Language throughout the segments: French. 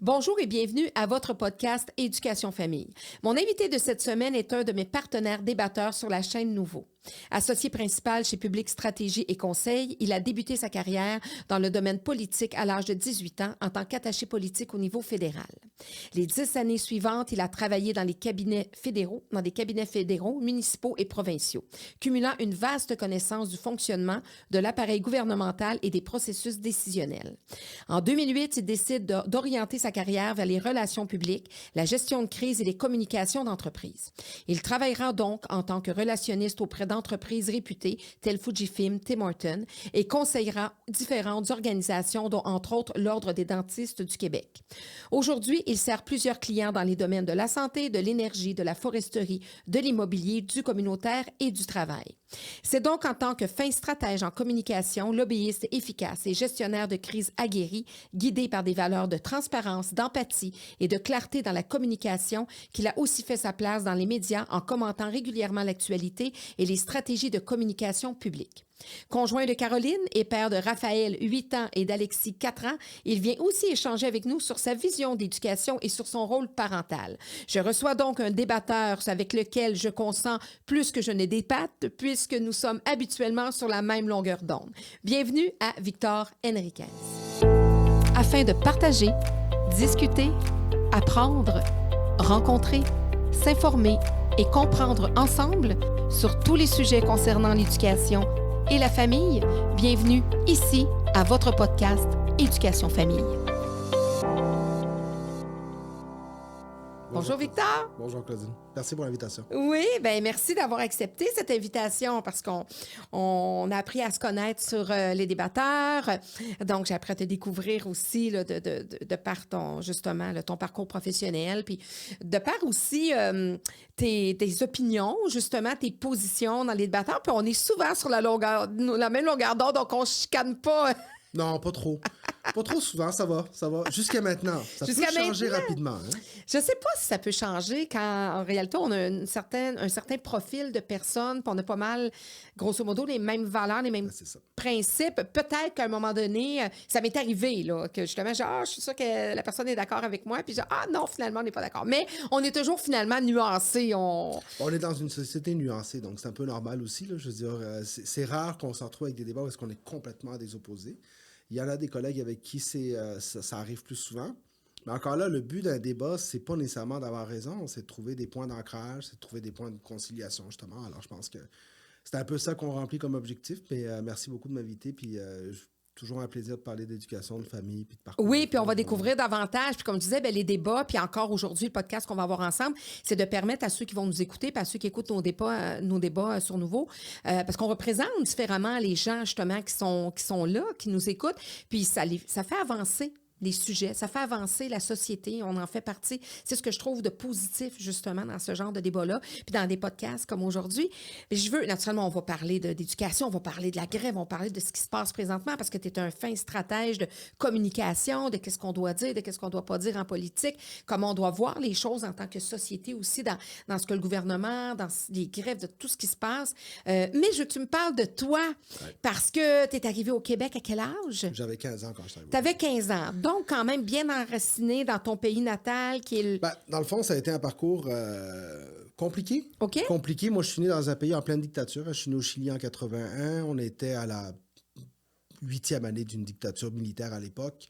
Bonjour et bienvenue à votre podcast Éducation Famille. Mon invité de cette semaine est un de mes partenaires débatteurs sur la chaîne Nouveau. Associé principal chez Public Stratégie et Conseil, il a débuté sa carrière dans le domaine politique à l'âge de 18 ans en tant qu'attaché politique au niveau fédéral. Les 10 années suivantes, il a travaillé dans des cabinets fédéraux, municipaux et provinciaux, cumulant une vaste connaissance du fonctionnement de l'appareil gouvernemental et des processus décisionnels. En 2008, il décide d'orienter sa carrière vers les relations publiques, la gestion de crise et les communications d'entreprise. Il travaillera donc en tant que relationniste auprès d'entreprises réputées telles Fujifilm, Tim Hortons et conseillera différentes organisations, dont entre autres l'Ordre des dentistes du Québec. Aujourd'hui, il sert plusieurs clients dans les domaines de la santé, de l'énergie, de la foresterie, de l'immobilier, du communautaire et du travail. C'est donc en tant que fin stratège en communication, lobbyiste efficace et gestionnaire de crise aguerri, guidé par des valeurs de transparence, d'empathie et de clarté dans la communication, qu'il a aussi fait sa place dans les médias en commentant régulièrement l'actualité et les stratégies de communication publique. Conjoint de Caroline et père de Raphaël, 8 ans, et d'Alexis, 4 ans, il vient aussi échanger avec nous sur sa vision d'éducation et sur son rôle parental. Je reçois donc un débatteur avec lequel je consens plus que je ne débatte, puisque nous sommes habituellement sur la même longueur d'onde. Bienvenue à Victor Henriquez. Afin de partager, discuter, apprendre, rencontrer, s'informer et comprendre ensemble sur tous les sujets concernant l'éducation et la famille, bienvenue ici à votre podcast Éducation Famille. Bonjour Victor. Bonjour Claudine. Merci pour l'invitation. Oui, bien merci d'avoir accepté cette invitation parce qu'on a appris à se connaître sur les débatteurs. Donc, j'ai appris à te découvrir aussi là, de par ton parcours professionnel, puis de par aussi tes opinions, justement, tes positions dans les débatteurs. Puis on est souvent sur la même longueur d'onde, donc on ne chicane pas. Non, pas trop. Pas trop souvent, ça va. Jusqu'à maintenant. Ça peut changer rapidement. Hein? Je ne sais pas si ça peut changer quand, en réalité, on a un certain profil de personnes, puis on a pas mal, grosso modo, les mêmes valeurs, les mêmes principes. Peut-être qu'à un moment donné, ça m'est arrivé, là, que justement, je suis sûre que la personne est d'accord avec moi, puis non, finalement, on n'est pas d'accord. Mais on est toujours finalement nuancés. On est dans une société nuancée, donc c'est un peu normal aussi. Là, je veux dire, c'est rare qu'on se retrouve avec des débats où est-ce qu'on est complètement à des opposés. Il y en a des collègues avec qui ça arrive plus souvent. Mais encore là, le but d'un débat, c'est pas nécessairement d'avoir raison, c'est de trouver des points d'ancrage, c'est de trouver des points de conciliation, justement. Alors, je pense que c'est un peu ça qu'on remplit comme objectif. Mais merci beaucoup de m'inviter. Puis, toujours un plaisir de parler d'éducation, de famille, puis de parcours. Oui, puis on va découvrir davantage. Puis comme je disais, les débats, puis encore aujourd'hui, le podcast qu'on va avoir ensemble, c'est de permettre à ceux qui vont nous écouter, puis à ceux qui écoutent nos débats sur Nouveau, parce qu'on représente différemment les gens, justement, qui sont là, qui nous écoutent, puis ça fait avancer les sujets, ça fait avancer la société, on en fait partie. C'est ce que je trouve de positif, justement, dans ce genre de débat-là, puis dans des podcasts comme aujourd'hui. Naturellement, on va parler d'éducation, on va parler de la grève, on va parler de ce qui se passe présentement, parce que tu es un fin stratège de communication, de qu'est-ce qu'on doit dire, de qu'est-ce qu'on doit pas dire en politique, comment on doit voir les choses en tant que société aussi, dans ce que le gouvernement, dans les grèves, de tout ce qui se passe. Mais tu me parles de toi, parce que tu es arrivé au Québec à quel âge? J'avais 15 ans quand je suis arrivé. Tu avais 15 ans. Donc, quand même bien enraciné dans ton pays natal, qui est dans le fond, ça a été un parcours compliqué. OK. Compliqué. Moi, je suis né dans un pays en pleine dictature. Je suis né au Chili en 81. On était à la 8e année d'une dictature militaire à l'époque.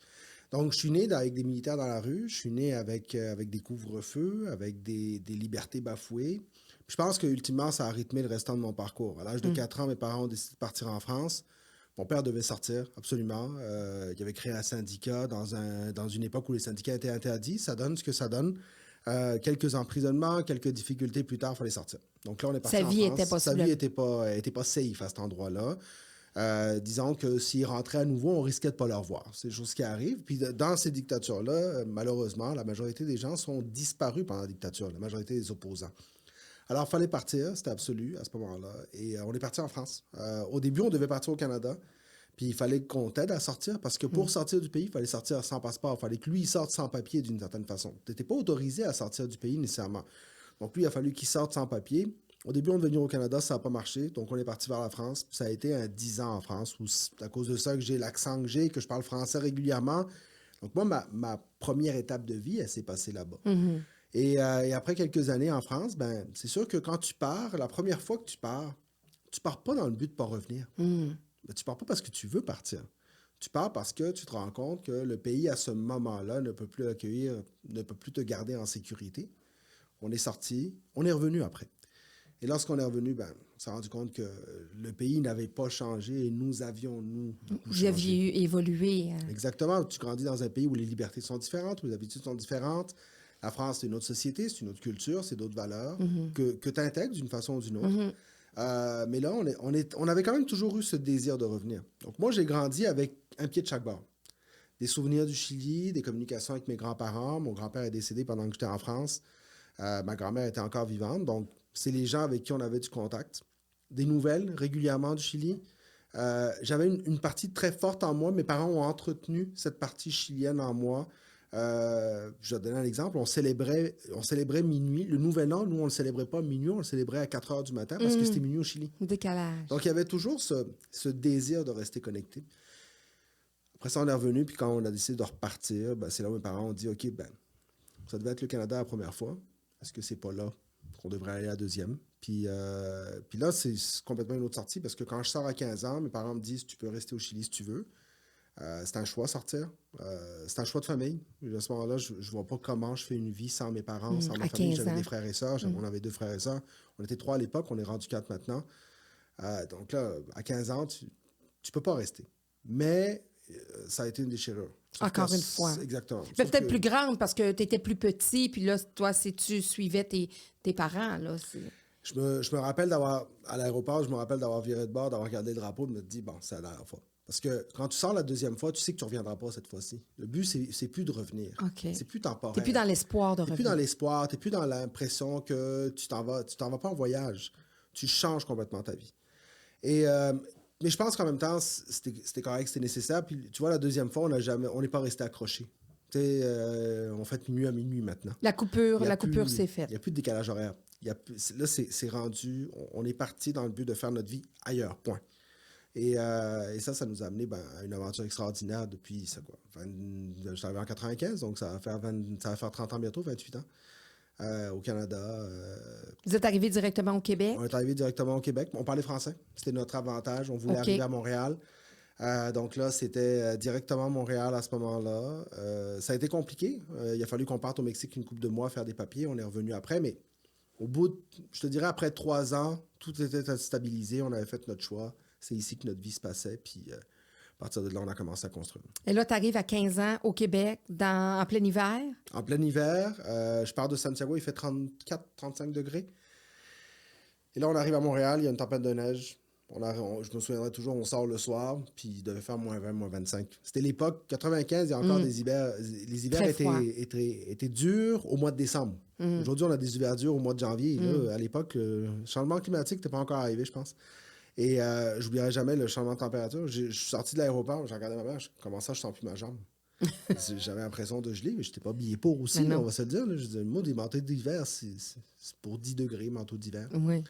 Donc, je suis né avec des militaires dans la rue. Je suis né avec des couvre-feux, avec des libertés bafouées. Puis je pense qu'ultimement, ça a rythmé le restant de mon parcours. À l'âge de 4 ans, mes parents ont décidé de partir en France. Mon père devait sortir, absolument. Il avait créé un syndicat dans une époque où les syndicats étaient interdits. Ça donne ce que ça donne. Quelques emprisonnements, quelques difficultés plus tard, il fallait sortir. Donc là, on est parti en France. Sa vie était pas safe à cet endroit-là. Disons que s'ils rentraient à nouveau, on risquait de ne pas le revoir. C'est des choses qui arrivent. Puis dans ces dictatures-là, malheureusement, la majorité des gens sont disparus pendant la dictature, la majorité des opposants. Alors, il fallait partir, c'était absolu à ce moment-là. Et on est parti en France. Au début, on devait partir au Canada. Puis il fallait qu'on t'aide à sortir parce que pour sortir du pays, il fallait sortir sans passeport. Il fallait que lui, il sorte sans papier d'une certaine façon. Tu n'étais pas autorisé à sortir du pays nécessairement. Donc lui, il a fallu qu'il sorte sans papier. Au début, on est venu au Canada, ça n'a pas marché. Donc on est parti vers la France. Ça a été 10 ans en France où c'est à cause de ça que j'ai l'accent que j'ai, que je parle français régulièrement. Donc moi, ma première étape de vie, elle s'est passée là-bas. Mhm. Et après quelques années en France, ben, c'est sûr que quand tu pars, la première fois que tu pars pas dans le but de ne pas revenir. Mhm. Ben, tu pars pas parce que tu veux partir. Tu pars parce que tu te rends compte que le pays, à ce moment-là, ne peut plus accueillir, ne peut plus te garder en sécurité. On est sorti, on est revenu après. Et lorsqu'on est revenu, ben, on s'est rendu compte que le pays n'avait pas changé et nous avions, beaucoup Vous aviez changé. évolué. Exactement. Tu grandis dans un pays où les libertés sont différentes, où les habitudes sont différentes. La France, c'est une autre société, c'est une autre culture, c'est d'autres valeurs que tu intègres d'une façon ou d'une autre. Mais là, on avait quand même toujours eu ce désir de revenir. Donc moi, j'ai grandi avec un pied de chaque bord. Des souvenirs du Chili, des communications avec mes grands-parents. Mon grand-père est décédé pendant que j'étais en France. Ma grand-mère était encore vivante. Donc, c'est les gens avec qui on avait du contact. Des nouvelles régulièrement du Chili. J'avais une partie très forte en moi. Mes parents ont entretenu cette partie chilienne en moi. Je vais te donner un exemple. On célébrait minuit. Le Nouvel An, nous, on ne le célébrait pas minuit, on le célébrait à 4 heures du matin parce que c'était minuit au Chili. Décalage. Donc, il y avait toujours ce désir de rester connecté. Après ça, on est revenu, puis quand on a décidé de repartir, ben, c'est là où mes parents ont dit, OK, ben, ça devait être le Canada la première fois. Est-ce que c'est pas là qu'on devrait aller à la deuxième? Puis là, c'est complètement une autre sortie parce que quand je sors à 15 ans, mes parents me disent, tu peux rester au Chili si tu veux. C'est un choix sortir. C'est un choix de famille. Et à ce moment-là, je ne vois pas comment je fais une vie sans mes parents, sans ma famille. J'avais des frères et sœurs. On avait 2 frères et sœurs. On était 3 à l'époque. On est rendu 4 maintenant. Donc là, à 15 ans, tu ne peux pas rester. Mais ça a été une déchirure. Encore une fois. Exactement. Mais peut-être plus grande parce que tu étais plus petit. Puis là, toi, si tu suivais tes parents, là, je me rappelle à l'aéroport, je me rappelle d'avoir viré de bord, d'avoir regardé le drapeau et de me dire, bon, c'est la dernière fois. Parce que quand tu sors la deuxième fois, tu sais que tu ne reviendras pas cette fois-ci. Le but, c'est plus de revenir. Okay. C'est plus temporaire. Tu n'es plus dans l'espoir de revenir. Tu n'es plus dans l'espoir, tu n'es plus dans l'impression que tu t'en vas pas en voyage. Tu changes complètement ta vie. Mais je pense qu'en même temps, c'était correct, c'était nécessaire. Puis tu vois, la deuxième fois, on n'est pas resté accroché. On fait minuit à minuit maintenant. La coupure c'est faite. Il n'y a plus de décalage horaire. Là, c'est rendu, on est parti dans le but de faire notre vie ailleurs, point. Et ça nous a amené à une aventure extraordinaire depuis, c'est quoi? Je suis arrivé en 95, donc ça va faire 30 ans bientôt, 28 ans, au Canada. Vous êtes arrivé directement au Québec? On est arrivé directement au Québec. On parlait français. C'était notre avantage. On voulait arriver à Montréal. Donc là, c'était directement Montréal à ce moment-là. Ça a été compliqué. Il a fallu qu'on parte au Mexique une couple de mois faire des papiers. On est revenu après, mais au bout, je te dirais, après 3 ans, tout était stabilisé. On avait fait notre choix. C'est ici que notre vie se passait. Puis à partir de là, on a commencé à construire. Et là, tu arrives à 15 ans au Québec, en plein hiver? En plein hiver. Je pars de Santiago, il fait 34-35 degrés. Et là, on arrive à Montréal, il y a une tempête de neige. Je me souviendrai toujours, on sort le soir, puis il devait faire moins 20, moins 25. C'était l'époque, 95, il y a encore des hivers. Les hivers étaient durs au mois de décembre. Aujourd'hui, on a des hivers durs au mois de janvier. Là, à l'époque, le changement climatique n'était pas encore arrivé, je pense. Et j'oublierai jamais le changement de température. Je suis sorti de l'aéroport, j'ai regardé ma mère, comment ça, je sens plus ma jambe? J'avais l'impression de geler, mais je n'étais pas habillé pour aussi, on va se le dire. Là. Je dis, moi, des manteaux d'hiver, c'est pour 10 degrés, manteau d'hiver. Oui.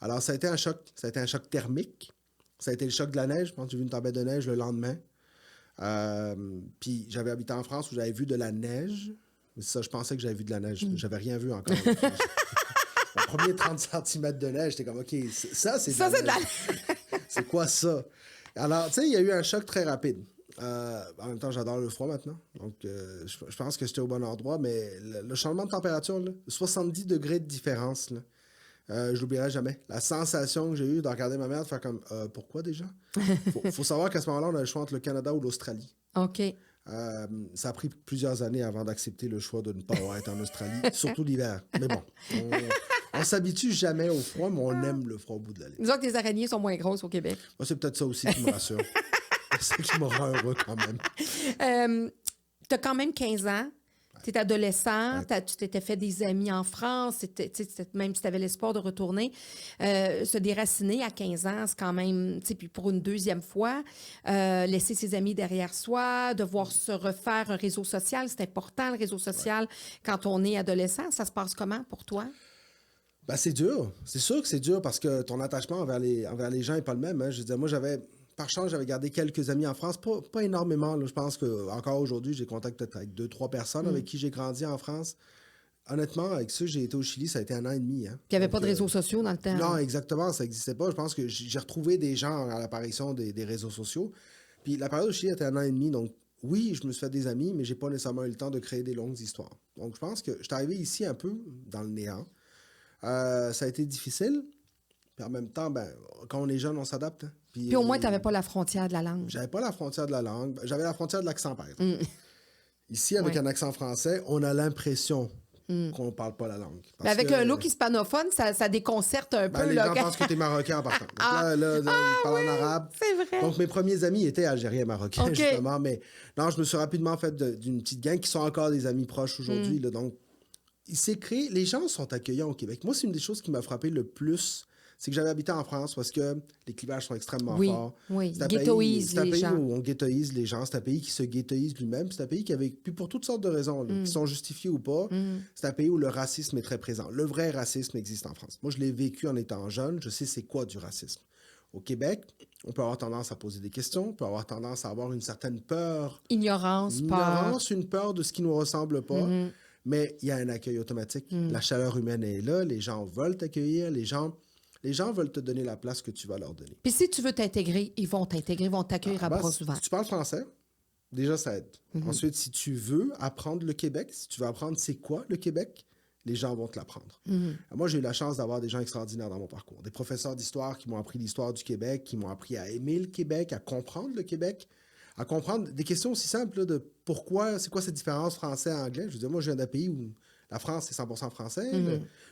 Alors, ça a été un choc. Ça a été un choc thermique. Ça a été le choc de la neige. Je pense que j'ai vu une tempête de neige le lendemain. Puis, j'avais habité en France où j'avais vu de la neige. Mais ça, je pensais que j'avais vu de la neige. J'avais rien vu encore. Mon premier 30 cm de neige, j'étais comme, OK, ça, c'est de la neige. C'est quoi ça? Alors, tu sais, il y a eu un choc très rapide. En même temps, j'adore le froid maintenant. Donc, je pense que j'étais au bon endroit. Mais le changement de température, là, 70 degrés de différence, là, je l'oublierai jamais. La sensation que j'ai eue de regarder ma mère, de faire comme, pourquoi déjà? Faut savoir qu'à ce moment-là, on a le choix entre le Canada ou l'Australie. OK. Ça a pris plusieurs années avant d'accepter le choix de ne pas être en Australie, surtout l'hiver. Mais bon, on s'habitue jamais au froid, mais on aime le froid au bout de la ligne. Disons que les araignées sont moins grosses au Québec. Moi, c'est peut-être ça aussi qui me rassure. C'est ça qui me rend heureux quand même. Tu as quand même 15 ans. Tu es adolescent, tu t'étais fait des amis en France, même si tu avais l'espoir de retourner. Se déraciner à 15 ans, c'est quand même, puis pour une deuxième fois, laisser ses amis derrière soi, devoir se refaire un réseau social, c'est important le réseau social quand on est adolescent. Ça se passe comment pour toi? Ben, c'est dur. C'est sûr que c'est dur parce que ton attachement envers les gens n'est pas le même. Hein. Je veux dire, moi, par chance, j'avais gardé quelques amis en France, pas énormément. Là. Je pense qu'encore aujourd'hui, j'ai contact peut-être avec 2-3 personnes avec qui j'ai grandi en France. Honnêtement, avec ça, j'ai été au Chili, ça a été 1 an et demi. Hein. Il n'y avait pas de réseaux sociaux dans le temps. Non, exactement, ça n'existait pas. Je pense que j'ai retrouvé des gens à l'apparition des réseaux sociaux. Puis la période au Chili était 1 an et demi, donc oui, je me suis fait des amis, mais j'ai pas nécessairement eu le temps de créer des longues histoires. Donc je pense que je suis arrivé ici un peu dans le néant. Ça a été difficile. Puis en même temps, quand on est jeune, on s'adapte. Hein. Puis au moins, tu n'avais pas la frontière de la langue. J'avais pas la frontière de la langue. J'avais la frontière de l'accent, par exemple. Ici, avec un accent français, on a l'impression qu'on ne parle pas la langue. Mais avec un look hispanophone, ça déconcerte un peu. Les là, gens pensent que tu es marocain en partant. Donc je parle en arabe. C'est vrai. Donc mes premiers amis étaient algériens marocains, justement. Mais non, je me suis rapidement fait d'une petite gang qui sont encore des amis proches aujourd'hui. Là. Donc, il s'est créé... Les gens sont accueillants au Québec. Moi, c'est une des choses qui m'a frappé le plus. C'est que j'avais habité en France parce que les clivages sont extrêmement forts. Oui, c'est un ghettoise les pays gens. où on ghettoise les gens. C'est un pays qui se ghettoise lui-même. C'est un pays qui avait... Puis pour toutes sortes de raisons, là, qui sont justifiées ou pas, c'est un pays où le racisme est très présent. Le vrai racisme existe en France. Moi, je l'ai vécu en étant jeune. Je sais c'est quoi du racisme. Au Québec, on peut avoir tendance à poser des questions. On peut avoir tendance à avoir une certaine peur. Ignorance, peur. Une peur de ce qui ne nous ressemble pas. Mais il y a un accueil automatique. La chaleur humaine est là. Les gens veulent t'accueillir. Les gens veulent te donner la place que tu vas leur donner. Puis si tu veux t'intégrer, ils vont t'intégrer, ils vont t'accueillir à bras ouverts. Si tu parles français, déjà, ça aide. Ensuite, si tu veux apprendre le Québec, si tu veux apprendre c'est quoi le Québec, les gens vont te l'apprendre. Moi, j'ai eu la chance d'avoir des gens extraordinaires dans mon parcours. Des professeurs d'histoire qui m'ont appris l'histoire du Québec, qui m'ont appris à aimer le Québec, à comprendre le Québec, à comprendre des questions aussi simples là, de pourquoi, c'est quoi cette différence français-anglais. Je veux dire, moi, je viens d'un pays où la France, c'est 100% français.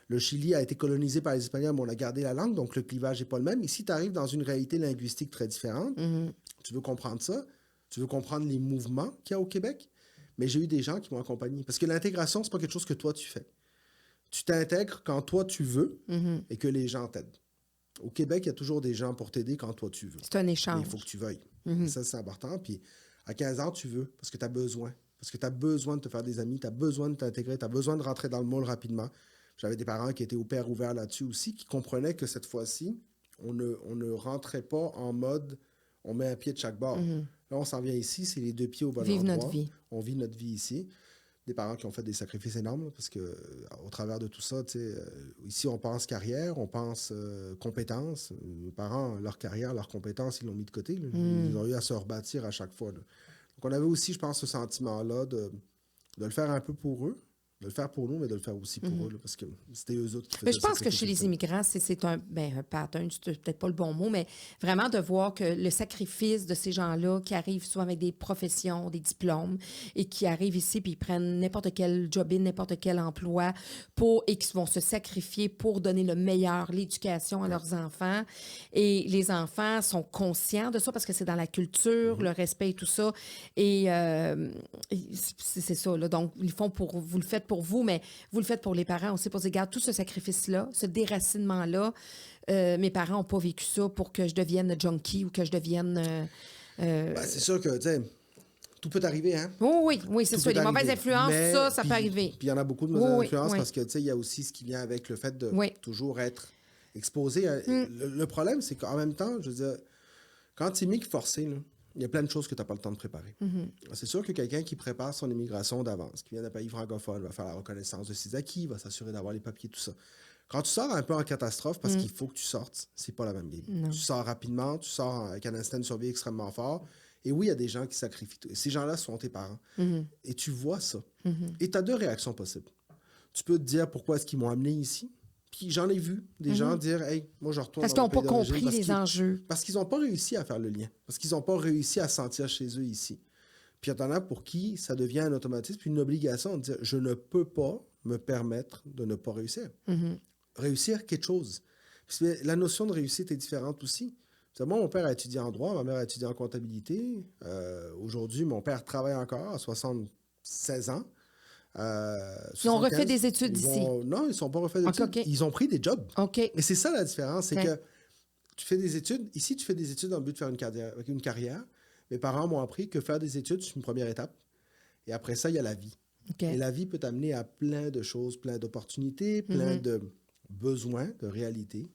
Le Chili a été colonisé par les Espagnols, mais on a gardé la langue, donc le clivage n'est pas le même. Ici, tu arrives dans une réalité linguistique très différente. Tu veux comprendre ça. Tu veux comprendre les mouvements qu'il y a au Québec. Mais j'ai eu des gens qui m'ont accompagné. Parce que l'intégration, c'est pas quelque chose que toi, tu fais. Tu t'intègres quand toi, tu veux et que les gens t'aident. Au Québec, il y a toujours des gens pour t'aider quand toi, tu veux. C'est un échange. Mais il faut que tu veuilles. Et ça, c'est important. Puis à 15 ans, tu veux parce que tu as besoin. Parce que tu as besoin de te faire des amis, tu as besoin de t'intégrer, tu as besoin de rentrer dans le moule rapidement. J'avais des parents qui étaient au père ouvert là-dessus aussi, qui comprenaient que cette fois-ci, on ne rentrait pas en mode on met un pied de chaque bord. Là, on s'en vient ici, c'est les 2 pieds au bon endroit. Notre vie. On vit notre vie ici. Des parents qui ont fait des sacrifices énormes parce que au travers de tout ça, ici, on pense carrière, on pense compétences. Mes parents, leur carrière, leurs compétences, ils l'ont mis de côté. Ils ont eu à se rebâtir à chaque fois. Là. Donc, on avait aussi, je pense, ce sentiment-là de le faire un peu pour eux, de le faire pour nous, mais de le faire aussi pour eux, là, parce que c'était eux autres qui faisaient. Mais je pense que chez les immigrants, c'est un pattern, c'est peut-être pas le bon mot, mais vraiment de voir que le sacrifice de ces gens-là qui arrivent souvent avec des professions, des diplômes, et qui arrivent ici puis ils prennent n'importe quel job-in, n'importe quel emploi et qui vont se sacrifier pour donner le meilleur, l'éducation à leurs enfants. Et les enfants sont conscients de ça parce que c'est dans la culture, le respect et tout ça. Et c'est ça, là. Donc, vous le faites pour vous, mais vous le faites pour les parents aussi, pour dire, regarde, tout ce sacrifice-là, ce déracinement-là, mes parents n'ont pas vécu ça pour que je devienne junkie ou que je devienne... c'est sûr que, tu sais, tout peut arriver, hein? Oui, c'est ça. Les mauvaises influences, ça peut arriver. Puis il y en a beaucoup de mauvaises influences parce que, tu sais, il y a aussi ce qui vient avec le fait de toujours être exposé. Le problème, c'est qu'en même temps, je veux dire, quand tu es mis forcé, là, il y a plein de choses que tu n'as pas le temps de préparer. C'est sûr que quelqu'un qui prépare son immigration d'avance, qui vient d'un pays francophone, va faire la reconnaissance de ses acquis, va s'assurer d'avoir les papiers, tout ça. Quand tu sors un peu en catastrophe parce qu'il faut que tu sortes, c'est pas la même game. Non. Tu sors rapidement, tu sors avec un instinct de survie extrêmement fort. Et oui, il y a des gens qui sacrifient. Ces gens-là sont tes parents. Et tu vois ça. Et tu as 2 réactions possibles. Tu peux te dire pourquoi est-ce qu'ils m'ont amené ici. Puis j'en ai vu des gens dire « Hey, moi, je retourne parce dans qu'ils mon n'ont pas pays d'origine. » compris les enjeux. Parce qu'ils n'ont pas réussi à faire le lien. Parce qu'ils n'ont pas réussi à se sentir chez eux ici. Puis il y en a pour qui ça devient un automatisme, puis une obligation de dire « Je ne peux pas me permettre de ne pas réussir. Réussir quelque chose. » Puis la notion de réussite est différente aussi. Moi, mon père a étudié en droit, ma mère a étudié en comptabilité. Aujourd'hui, mon père travaille encore à 76 ans. Ils ont refait des études ici. Non, ils ne sont pas refait d'études. Okay. Ils ont pris des jobs. Okay. Mais c'est ça la différence, c'est que tu fais des études. Ici, tu fais des études dans le but de faire une carrière. Mes parents m'ont appris que faire des études, c'est une première étape. Et après ça, il y a la vie. Et la vie peut t'amener à plein de choses, plein d'opportunités, plein de besoins, de réalités.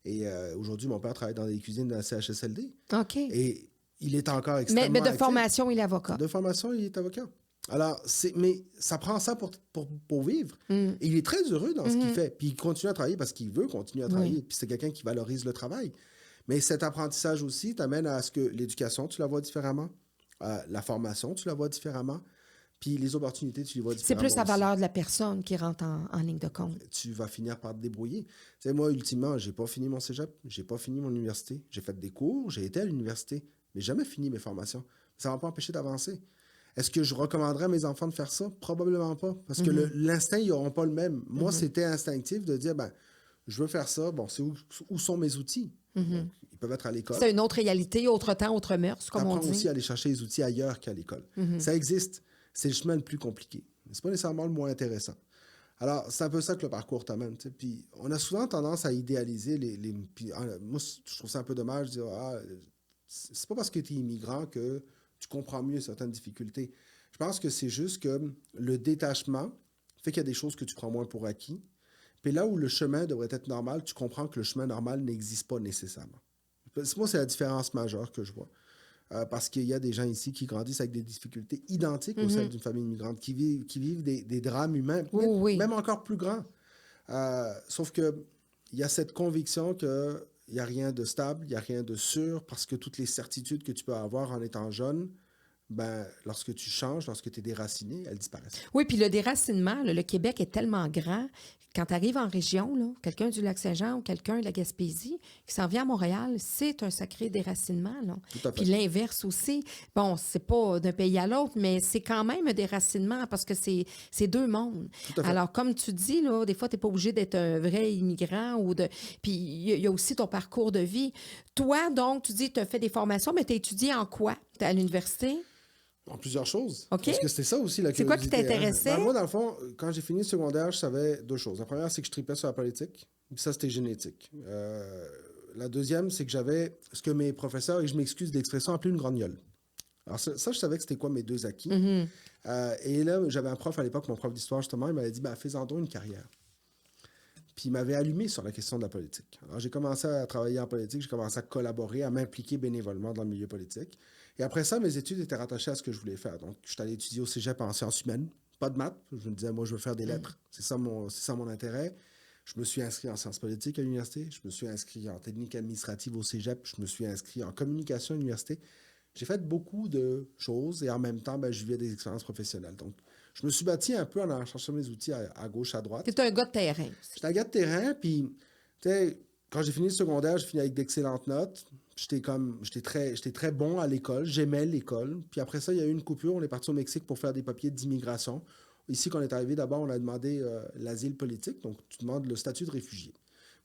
Et aujourd'hui, mon père travaille dans les cuisines de la CHSLD. OK. Et il est encore Mais extrêmement de actif. formation, il est avocat. De formation, il est avocat. Alors, mais ça prend ça pour vivre. Et il est très heureux dans ce qu'il fait. Puis il continue à travailler parce qu'il veut continuer à travailler. Puis c'est quelqu'un qui valorise le travail. Mais cet apprentissage aussi t'amène à ce que l'éducation, tu la vois différemment. La formation, tu la vois différemment. Puis les opportunités, tu les vois C'est différemment plus la aussi. valeur de la personne qui rentre en ligne de compte. Tu vas finir par te débrouiller. Tu sais, moi, ultimement, j'ai pas fini mon cégep, j'ai pas fini mon université. J'ai fait des cours, j'ai été à l'université, mais jamais fini mes formations. Ça ne m'a pas empêché d'avancer. Est-ce que je recommanderais à mes enfants de faire ça? Probablement pas. Parce que l'instinct, ils n'auront pas le même. Moi, c'était instinctif de dire, ben, je veux faire ça. Bon, c'est où sont mes outils? Donc, ils peuvent être à l'école. C'est une autre réalité, autre temps, autre mœurs, comme on Apprends dit. aussi à aller chercher les outils ailleurs qu'à l'école. Ça existe. C'est le chemin le plus compliqué. C'est pas nécessairement le moins intéressant. Alors, c'est un peu ça que le parcours t'amène. Tu sais. Puis, on a souvent tendance à idéaliser puis, moi, je trouve ça un peu dommage de dire, c'est pas parce que tu es immigrant que tu comprends mieux certaines difficultés. Je pense que c'est juste que le détachement fait qu'il y a des choses que tu prends moins pour acquis. Puis là où le chemin devrait être normal, tu comprends que le chemin normal n'existe pas nécessairement. Moi, c'est la différence majeure que je vois. Parce qu'il y a des gens ici qui grandissent avec des difficultés identiques aux celles d'une famille immigrante, qui vivent des drames humains, même encore plus grands. Sauf qu'il y a cette conviction qu'il n'y a rien de stable, il n'y a rien de sûr, parce que toutes les certitudes que tu peux avoir en étant jeune, ben, lorsque tu changes, lorsque tu es déraciné, elles disparaissent. Oui, puis le déracinement, là, le Québec est tellement grand. Quand tu arrives en région, là, quelqu'un du Lac-Saint-Jean ou quelqu'un de la Gaspésie qui s'en vient à Montréal, c'est un sacré déracinement. Là. Tout à fait. Puis l'inverse aussi. Bon, c'est pas d'un pays à l'autre, mais c'est quand même un déracinement parce que c'est deux mondes. Tout à fait. Alors, comme tu dis, là, des fois, tu n'es pas obligé d'être un vrai immigrant. Puis il y a aussi ton parcours de vie. Toi, donc, tu dis que tu as fait des formations, mais tu as étudié en quoi? Tu es à l'université? En plusieurs choses. OK. Parce que c'était ça aussi la C'est quoi qui curiosité, t'intéressait? Ben, moi, dans le fond, quand j'ai fini le secondaire, je savais deux choses. La première, c'est que je tripais sur la politique. Puis ça, c'était génétique. La deuxième, c'est que j'avais ce que mes professeurs, et je m'excuse d'expression, appelaient une grognole. Alors ça, je savais que c'était quoi mes deux acquis. Et là, j'avais un prof à l'époque, mon prof d'histoire, justement, il m'avait dit, ben, fais-en donc une carrière. Puis il m'avait allumé sur la question de la politique. Alors j'ai commencé à travailler en politique, j'ai commencé à collaborer, à m'impliquer bénévolement dans le milieu politique. Et après ça, mes études étaient rattachées à ce que je voulais faire. Donc, je suis allé étudier au cégep en sciences humaines, pas de maths. Je me disais, moi, je veux faire des lettres. C'est ça mon intérêt. Je me suis inscrit en sciences politiques à l'université. Je me suis inscrit en technique administrative au cégep. Je me suis inscrit en communication à l'université. J'ai fait beaucoup de choses et en même temps, ben, je vivais des expériences professionnelles. Donc, je me suis bâti un peu en allant chercher mes outils à gauche, à droite. Tu es un gars de terrain. J'étais un gars de terrain, puis, tu sais, quand j'ai fini le secondaire, j'ai fini avec d'excellentes notes. J'étais très bon à l'école. J'aimais l'école. Puis après ça, il y a eu une coupure. On est parti au Mexique pour faire des papiers d'immigration. Ici, quand on est arrivé, d'abord, on a demandé l'asile politique. Donc, tu demandes le statut de réfugié.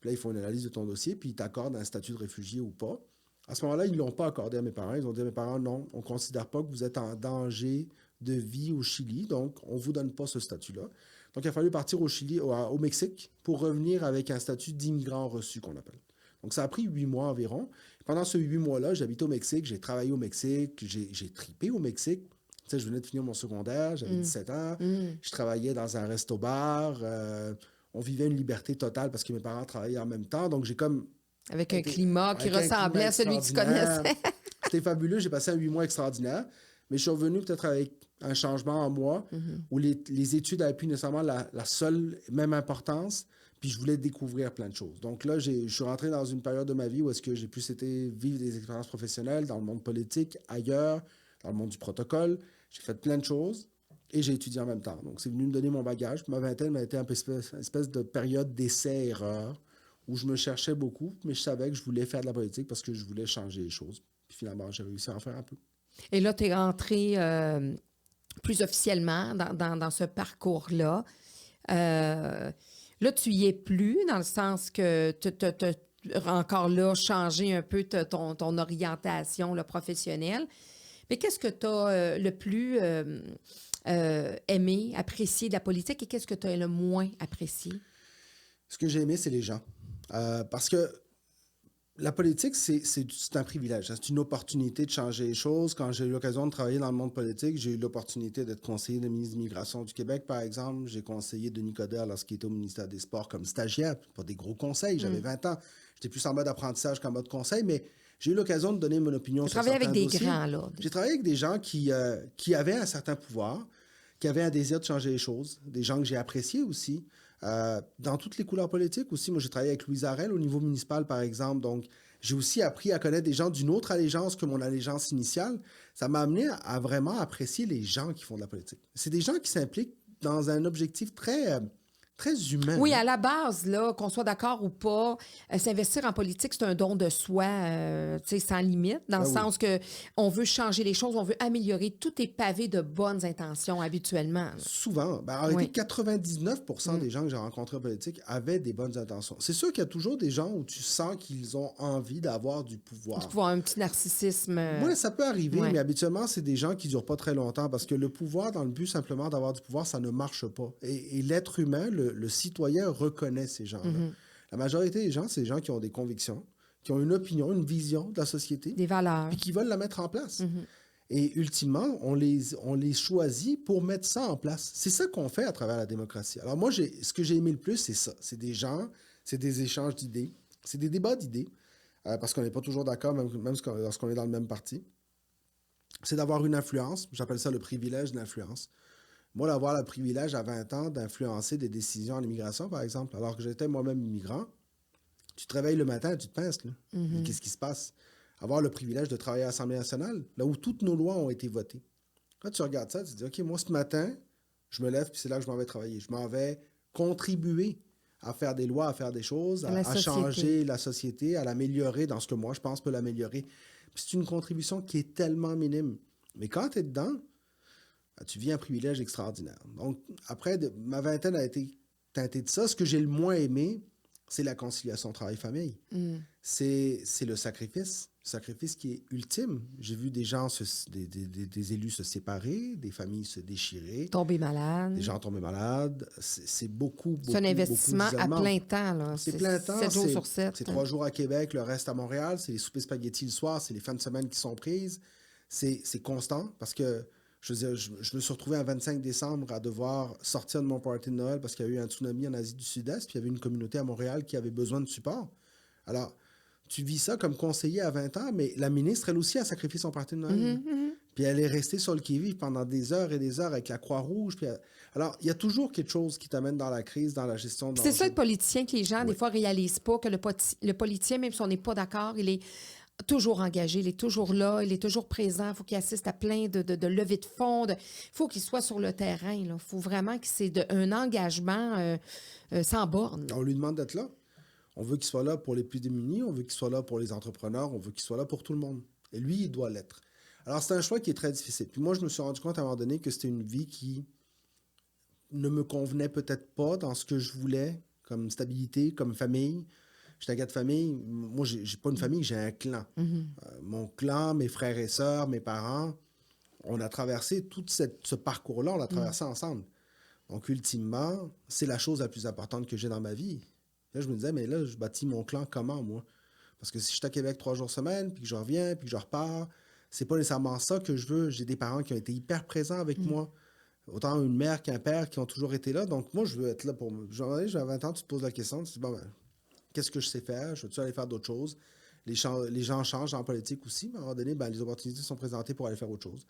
Puis là, ils font une analyse de ton dossier, puis ils t'accordent un statut de réfugié ou pas. À ce moment-là, ils ne l'ont pas accordé à mes parents. Ils ont dit à mes parents, non, on ne considère pas que vous êtes en danger de vie au Chili. Donc, on ne vous donne pas ce statut-là. Donc, il a fallu partir au Mexique pour revenir avec un statut d'immigrant reçu, qu'on appelle. Donc, ça a pris 8 mois environ. Pendant ces 8 mois-là, j'habitais au Mexique, j'ai travaillé au Mexique, j'ai tripé au Mexique. Tu sais, je venais de finir mon secondaire, j'avais 17 ans. Je travaillais dans un resto-bar. On vivait une liberté totale parce que mes parents travaillaient en même temps. Donc, j'ai comme... Avec un climat qui ressemblait à celui que tu connaissais. C'était fabuleux. J'ai passé un 8 mois extraordinaire. Mais je suis revenu peut-être avec un changement en moi où les études n'avaient plus nécessairement la seule même importance. Puis je voulais découvrir plein de choses. Donc là, je suis rentré dans une période de ma vie où est-ce que j'ai pu vivre des expériences professionnelles dans le monde politique, ailleurs, dans le monde du protocole. J'ai fait plein de choses et j'ai étudié en même temps. Donc, c'est venu me donner mon bagage. Ma vingtaine m'a été une espèce de période d'essai-erreur où je me cherchais beaucoup, mais je savais que je voulais faire de la politique parce que je voulais changer les choses. Puis finalement, j'ai réussi à en faire un peu. Et là, tu es rentré plus officiellement dans ce parcours-là. Là, tu y es plus, dans le sens que tu as encore là changé un peu ton orientation là, professionnelle. Mais qu'est-ce que tu as le plus aimé, apprécié de la politique et qu'est-ce que tu as le moins apprécié? Ce que j'ai aimé, c'est les gens. Parce que La politique, c'est un privilège. C'est une opportunité de changer les choses. Quand j'ai eu l'occasion de travailler dans le monde politique, j'ai eu l'opportunité d'être conseiller de ministre de l'Immigration du Québec, par exemple. J'ai conseillé Denis Coderre lorsqu'il était au ministère des Sports comme stagiaire, pas des gros conseils. J'avais 20 ans. J'étais plus en mode apprentissage qu'en mode conseil, mais j'ai eu l'occasion de donner mon opinion sur certains avec des dossiers. grands, là. J'ai travaillé avec des gens qui avaient un certain pouvoir, qui avaient un désir de changer les choses, des gens que j'ai appréciés aussi. Dans toutes les couleurs politiques aussi. Moi, j'ai travaillé avec Louise Arel au niveau municipal, par exemple. Donc, j'ai aussi appris à connaître des gens d'une autre allégeance que mon allégeance initiale. Ça m'a amené à vraiment apprécier les gens qui font de la politique. C'est des gens qui s'impliquent dans un objectif très humain. Oui, à la base, là, qu'on soit d'accord ou pas, s'investir en politique, c'est un don de soi, sans limite, dans le sens que on veut changer les choses, on veut améliorer. Tout est pavé de bonnes intentions habituellement. Là. Souvent. En réalité, 99% des gens que j'ai rencontrés en politique avaient des bonnes intentions. C'est sûr qu'il y a toujours des gens où tu sens qu'ils ont envie d'avoir du pouvoir. Du pouvoir, un petit narcissisme. Oui, ça peut arriver, mais habituellement, c'est des gens qui ne durent pas très longtemps parce que le pouvoir, dans le but simplement d'avoir du pouvoir, ça ne marche pas. Et l'être humain, le citoyen reconnaît ces gens-là. La majorité des gens, c'est des gens qui ont des convictions, qui ont une opinion, une vision de la société. Des valeurs. Puis qui veulent la mettre en place. Et ultimement, on les choisit pour mettre ça en place. C'est ça qu'on fait à travers la démocratie. Alors moi, ce que j'ai aimé le plus, c'est ça. C'est des gens, c'est des échanges d'idées, c'est des débats d'idées, parce qu'on n'est pas toujours d'accord, même lorsqu'on est dans le même parti. C'est d'avoir une influence. J'appelle ça le privilège de l'influence. Moi, d'avoir le privilège à 20 ans d'influencer des décisions en immigration, par exemple, alors que j'étais moi-même immigrant, tu te réveilles le matin et tu te pinces. Là. Qu'est-ce qui se passe? Avoir le privilège de travailler à l'Assemblée nationale, là où toutes nos lois ont été votées. Quand tu regardes ça, tu te dis, OK, moi, ce matin, je me lève, puis c'est là que je m'en vais travailler. Je m'en vais contribuer à faire des lois, à faire des choses, à changer la société, à l'améliorer dans ce que moi, je pense, peut l'améliorer. Puis c'est une contribution qui est tellement minime. Mais quand tu es dedans, tu vis un privilège extraordinaire. Donc, après, ma vingtaine a été teintée de ça. Ce que j'ai le moins aimé, c'est la conciliation travail-famille. C'est le sacrifice qui est ultime. J'ai vu des gens, des élus se séparer, des familles se déchirer. Tomber malade. Des gens tomber malades. C'est beaucoup. C'est un investissement à plein temps. Là. C'est plein temps. 7 jours sur 7. C'est 3 jours à Québec, le reste à Montréal. C'est les soupers spaghettis le soir, c'est les fins de semaine qui sont prises. C'est constant parce que je me suis retrouvé un 25 décembre à devoir sortir de mon party de Noël parce qu'il y a eu un tsunami en Asie du Sud-Est, puis il y avait une communauté à Montréal qui avait besoin de support. Alors, tu vis ça comme conseiller à 20 ans, mais la ministre, elle aussi, a sacrifié son party de Noël. Puis elle est restée sur le qui-vive pendant des heures et des heures avec la Croix-Rouge. Alors, il y a toujours quelque chose qui t'amène dans la crise, dans la gestion de C'est ça, le politicien, que les gens, des fois, réalisent pas, que le politicien, même si on n'est pas d'accord, il est toujours engagé, il est toujours là, il est toujours présent, il faut qu'il assiste à plein de levées de fonds, il faut qu'il soit sur le terrain, il faut vraiment que c'est un engagement sans borne. On lui demande d'être là. On veut qu'il soit là pour les plus démunis, on veut qu'il soit là pour les entrepreneurs, on veut qu'il soit là pour tout le monde. Et lui, il doit l'être. Alors, c'est un choix qui est très difficile. Puis moi, je me suis rendu compte à un moment donné que c'était une vie qui ne me convenait peut-être pas dans ce que je voulais, comme stabilité, comme famille. J'étais un gars de famille. Moi, j'ai pas une famille, j'ai un clan. Mon clan, mes frères et sœurs, mes parents, on a traversé tout ce parcours-là, on l'a traversé ensemble. Donc, ultimement, c'est la chose la plus importante que j'ai dans ma vie. Là, je me disais, mais là, je bâtis mon clan comment, moi? Parce que si je suis à Québec 3 jours semaine, puis que je reviens, puis que je repars, c'est pas nécessairement ça que je veux. J'ai des parents qui ont été hyper présents avec moi. Autant une mère qu'un père qui ont toujours été là. Donc, moi, je veux être là pour moi. J'ai 20 ans, tu te poses la question, tu te dis, bon, ben, qu'est-ce que je sais faire? Je veux-tu aller faire d'autres choses? Les gens changent en politique aussi, mais à un moment donné, ben, les opportunités sont présentées pour aller faire autre chose.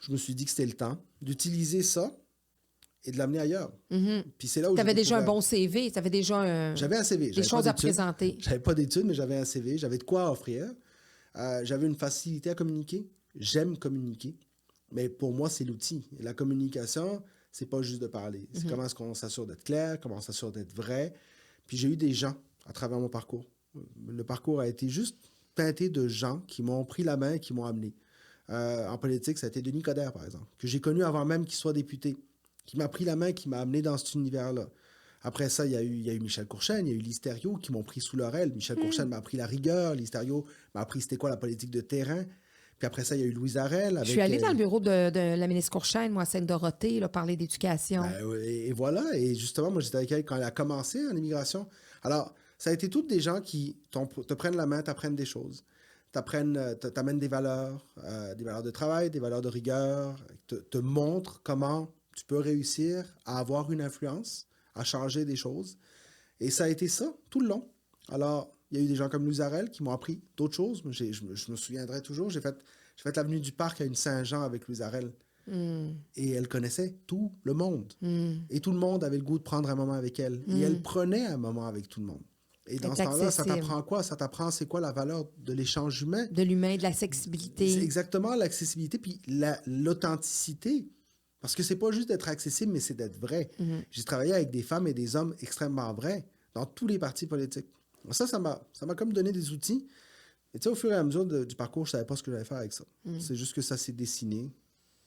Je me suis dit que c'était le temps d'utiliser ça et de l'amener ailleurs. Puis c'est là où tu avais déjà un bon CV, tu avais déjà j'avais un CV. Des choses à présenter. J'avais pas d'études, mais j'avais un CV. J'avais de quoi offrir. J'avais une facilité à communiquer. J'aime communiquer. Mais pour moi, c'est l'outil. Et la communication, c'est pas juste de parler. C'est comment est-ce qu'on s'assure d'être clair, comment on s'assure d'être vrai. Puis j'ai eu des gens à travers mon parcours. Le parcours a été juste teinté de gens qui m'ont pris la main et qui m'ont amené. En politique, ça a été Denis Coderre, par exemple, que j'ai connu avant même qu'il soit député, qui m'a pris la main, qui m'a amené dans cet univers-là. Après ça, il y a eu Michel Courchaine, il y a eu Lise Thériault qui m'ont pris sous leur aile. Michel Courchaine m'a appris la rigueur, Lise Thériault m'a appris c'était quoi la politique de terrain. Puis après ça, il y a eu Louise Arel. Je suis allée dans le bureau de la ministre Courchaine, moi, à Sainte-Dorothée, là, parler d'éducation. Et voilà. Et justement, moi, j'étais avec elle quand elle a commencé en immigration. Alors, Ça a été toutes des gens qui te prennent la main, t'apprennent des choses, t'amènent des valeurs de travail, des valeurs de rigueur, te montrent comment tu peux réussir à avoir une influence, à changer des choses. Et ça a été ça tout le long. Alors, il y a eu des gens comme Louise Arel qui m'ont appris d'autres choses. Je me souviendrai toujours, j'ai fait l'avenue du Parc à une Saint-Jean avec Louise Arel. Et elle connaissait tout le monde. Et tout le monde avait le goût de prendre un moment avec elle. Et elle prenait un moment avec tout le monde. Et dans ce temps-là, ça t'apprend quoi? Ça t'apprend c'est quoi la valeur de l'échange humain. De l'humain, de l'accessibilité. C'est exactement l'accessibilité, puis l'authenticité. Parce que c'est pas juste d'être accessible, mais c'est d'être vrai. J'ai travaillé avec des femmes et des hommes extrêmement vrais dans tous les partis politiques. Ça m'a comme donné des outils. Et tu sais, au fur et à mesure du parcours, je savais pas ce que j'allais faire avec ça. C'est juste que ça s'est dessiné.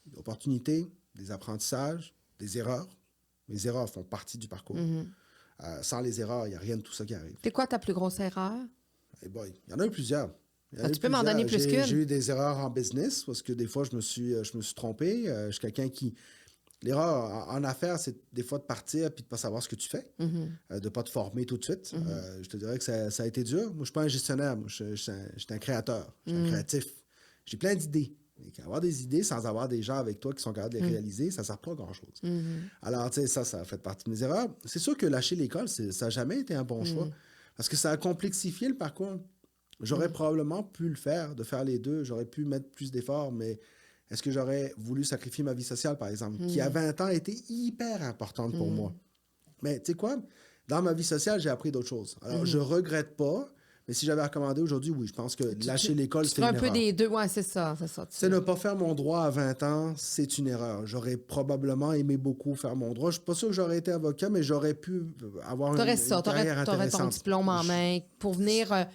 Des opportunités, des apprentissages, des erreurs. Les erreurs font partie du parcours. Sans les erreurs, il n'y a rien de tout ça qui arrive. C'est quoi ta plus grosse erreur? Eh boy, il y en a eu plusieurs. Tu peux m'en donner plus qu'une? J'ai eu des erreurs en business parce que des fois, je me suis trompé. Je suis quelqu'un qui... L'erreur en affaires, c'est des fois de partir et de ne pas savoir ce que tu fais, de ne pas te former tout de suite. Je te dirais que ça a été dur. Moi, je ne suis pas un gestionnaire. Moi, je suis un créateur. Je suis un créatif. J'ai plein d'idées. Et avoir des idées sans avoir des gens avec toi qui sont capables de les réaliser, ça ne sert pas à grand-chose. Alors, tu sais, ça a fait partie de mes erreurs. C'est sûr que lâcher l'école, ça n'a jamais été un bon choix parce que ça a complexifié le parcours. J'aurais probablement pu le faire, de faire les deux. J'aurais pu mettre plus d'efforts, mais est-ce que j'aurais voulu sacrifier ma vie sociale, par exemple, qui à 20 ans était hyper importante pour moi? Mais tu sais quoi? Dans ma vie sociale, j'ai appris d'autres choses. Alors, je regrette pas, mais si j'avais recommandé aujourd'hui, oui, je pense que lâcher l'école, c'est une erreur. Un peu des deux, ouais, c'est ça. C'est ne pas faire mon droit à 20 ans, c'est une erreur. J'aurais probablement aimé beaucoup faire mon droit. Je suis pas sûr que j'aurais été avocat, mais j'aurais pu avoir une carrière intéressante. T'aurais ton diplôme en main pour venir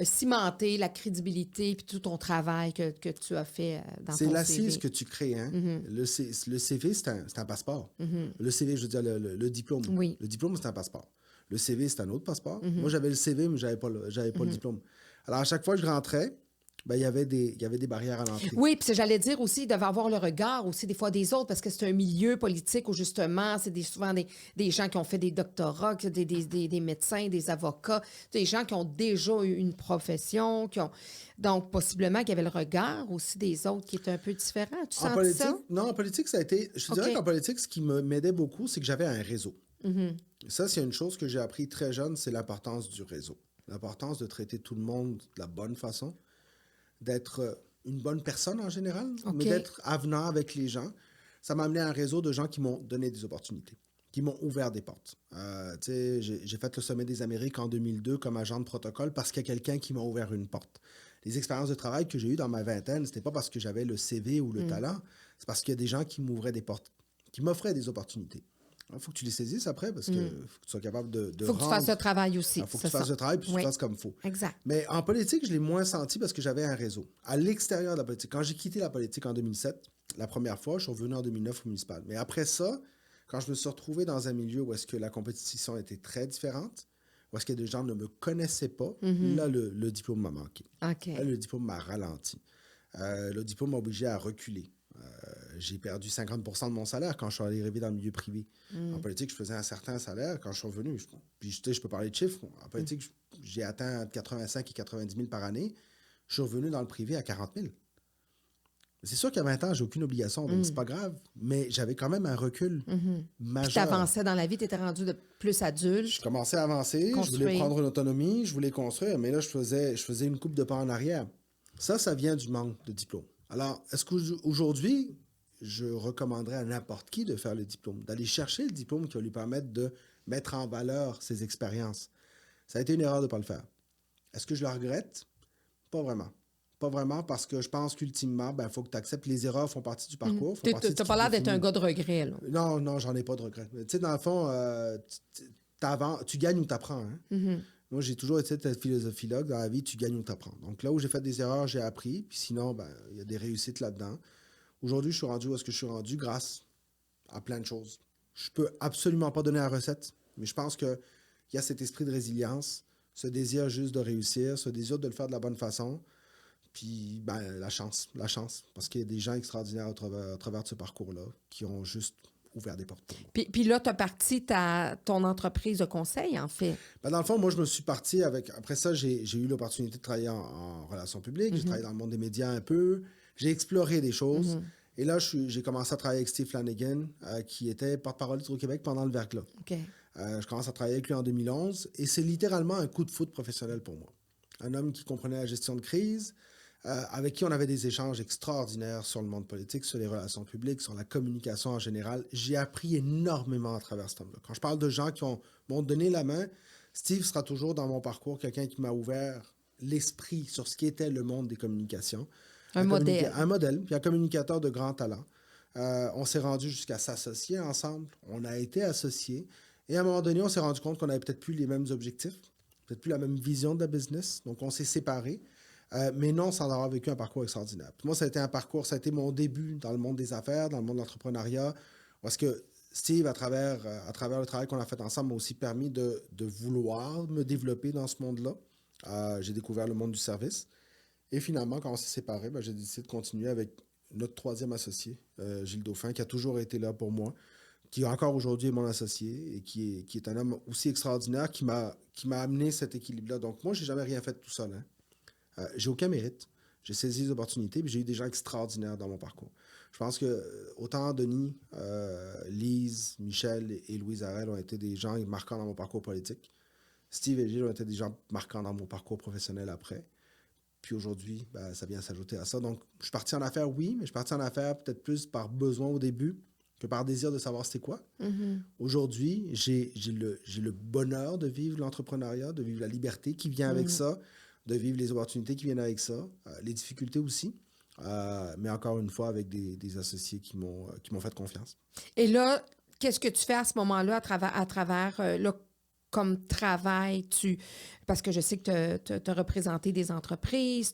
cimenter la crédibilité puis tout ton travail que tu as fait dans ton CV. C'est l'assise que tu crées. Hein? Le CV, c'est un passeport. Le CV, je veux dire, le diplôme. Oui. Le diplôme, c'est un passeport. Le CV, c'est un autre passeport. Moi, j'avais le CV, mais je n'avais pas le diplôme. Alors, à chaque fois que je rentrais, il y avait des barrières à l'entrée. Oui, puis j'allais dire aussi, il devait avoir le regard aussi des fois des autres, parce que c'est un milieu politique où justement, c'est souvent des gens qui ont fait des doctorats, des médecins, des avocats, des gens qui ont déjà eu une profession, donc possiblement qu'il y avait le regard aussi des autres qui était un peu différent. Tu sens ça? Non, en politique, ça a été... Je te dirais qu'en politique, ce qui m'aidait beaucoup, c'est que j'avais un réseau. Ça, c'est une chose que j'ai appris très jeune, c'est l'importance du réseau. L'importance de traiter tout le monde de la bonne façon, d'être une bonne personne en général, mais d'être avenant avec les gens. Ça m'a amené à un réseau de gens qui m'ont donné des opportunités, qui m'ont ouvert des portes. J'ai fait le Sommet des Amériques en 2002 comme agent de protocole parce qu'il y a quelqu'un qui m'a ouvert une porte. Les expériences de travail que j'ai eues dans ma vingtaine, ce n'était pas parce que j'avais le CV ou le talent, c'est parce qu'il y a des gens qui m'ouvraient des portes, qui m'offraient des opportunités. Il faut que tu les saisisses après parce qu'il faut que tu sois capable de Il faut que tu fasses le travail aussi. Il faut que tu fasses le travail et que tu fasses comme il faut. Exact. Mais en politique, je l'ai moins senti parce que j'avais un réseau. À l'extérieur de la politique, quand j'ai quitté la politique en 2007, la première fois, je suis revenu en 2009 au municipal. Mais après ça, quand je me suis retrouvé dans un milieu où est-ce que la compétition était très différente, où est-ce que des gens ne me connaissaient pas, là, le diplôme m'a manqué. Là, le diplôme m'a ralenti. Le diplôme m'a obligé à reculer. J'ai perdu 50% de mon salaire quand je suis arrivé dans le milieu privé. En politique, je faisais un certain salaire. Quand je suis revenu, puis je peux parler de chiffres. En politique, j'ai atteint 85 et 90 000 par année. Je suis revenu dans le privé à 40 000. C'est sûr qu'à 20 ans, j'ai aucune obligation, donc c'est pas grave. Mais j'avais quand même un recul majeur. Tu avançais dans la vie, tu étais rendu de plus adulte. Je commençais à avancer, je voulais prendre une autonomie, je voulais construire, mais là, je faisais une coupe de pas en arrière. Ça vient du manque de diplôme. Alors, est-ce qu'aujourd'hui, je recommanderais à n'importe qui de faire le diplôme, d'aller chercher le diplôme qui va lui permettre de mettre en valeur ses expériences? Ça a été une erreur de ne pas le faire. Est-ce que je le regrette? Pas vraiment. Pas vraiment, parce que je pense qu'ultimement, il faut que tu acceptes. Les erreurs font partie du parcours. Tu n'as pas l'air d'être un gars de regret, là. Non, j'en ai pas de regret. Tu sais, dans le fond, tu gagnes ou tu apprends. Hein? Moi, j'ai toujours été cette philosophie-là, que dans la vie, tu gagnes ou tu apprends. Donc là où j'ai fait des erreurs, j'ai appris. Puis sinon, il y a des réussites là-dedans. Aujourd'hui, je suis rendu où est-ce que je suis rendu grâce à plein de choses. Je peux absolument pas donner la recette, mais je pense qu'il y a cet esprit de résilience, ce désir juste de réussir, ce désir de le faire de la bonne façon. Puis, la chance. Parce qu'il y a des gens extraordinaires au travers de ce parcours-là qui ont juste ouvert des portes pour moi. Puis là, tu as parti ton entreprise de conseil, en fait. Ben, dans le fond, moi, je me suis parti avec... Après ça, j'ai eu l'opportunité de travailler en relations publiques. J'ai travaillé dans le monde des médias un peu. J'ai exploré des choses. Et là, j'ai commencé à travailler avec Steve Flanagan, qui était porte-parole d'Hydro-Québec pendant le verglas. OK. Je commence à travailler avec lui en 2011. Et c'est littéralement un coup de foudre professionnel pour moi. Un homme qui comprenait la gestion de crise, avec qui on avait des échanges extraordinaires sur le monde politique, sur les relations publiques, sur la communication en général. J'ai appris énormément à travers cet homme-là. Quand je parle de gens qui m'ont donné la main, Steve sera toujours dans mon parcours quelqu'un qui m'a ouvert l'esprit sur ce qu'était le monde des communications. Un modèle. Un modèle, puis un communicateur de grand talent. On s'est rendu jusqu'à s'associer ensemble. On a été associés. Et à un moment donné, on s'est rendu compte qu'on n'avait peut-être plus les mêmes objectifs, peut-être plus la même vision de la business. Donc, on s'est séparés. Mais non, sans avoir vécu un parcours extraordinaire. Puis moi, ça a été mon début dans le monde des affaires, dans le monde de l'entrepreneuriat, parce que Steve, à travers le travail qu'on a fait ensemble, m'a aussi permis de vouloir me développer dans ce monde-là. J'ai découvert le monde du service. Et finalement, quand on s'est séparés, j'ai décidé de continuer avec notre troisième associé, Gilles Dauphin, qui a toujours été là pour moi, qui encore aujourd'hui est mon associé et qui est un homme aussi extraordinaire qui m'a amené cet équilibre-là. Donc moi, je n'ai jamais rien fait tout seul. J'ai aucun mérite. J'ai saisi les opportunités, puis j'ai eu des gens extraordinaires dans mon parcours. Je pense que autant Denis, Lise, Michel et Louise Harel ont été des gens marquants dans mon parcours politique. Steve et Gilles ont été des gens marquants dans mon parcours professionnel après. Puis aujourd'hui, ça vient s'ajouter à ça. Donc, je suis parti en affaires, oui, mais je suis parti en affaires peut-être plus par besoin au début que par désir de savoir c'était quoi. Aujourd'hui, j'ai le bonheur de vivre l'entrepreneuriat, de vivre la liberté qui vient avec ça, de vivre les opportunités qui viennent avec ça, les difficultés aussi, mais encore une fois avec des associés qui m'ont fait confiance. Et là, qu'est-ce que tu fais à ce moment-là à travers là, comme travail? Parce que je sais que tu as représenté des entreprises,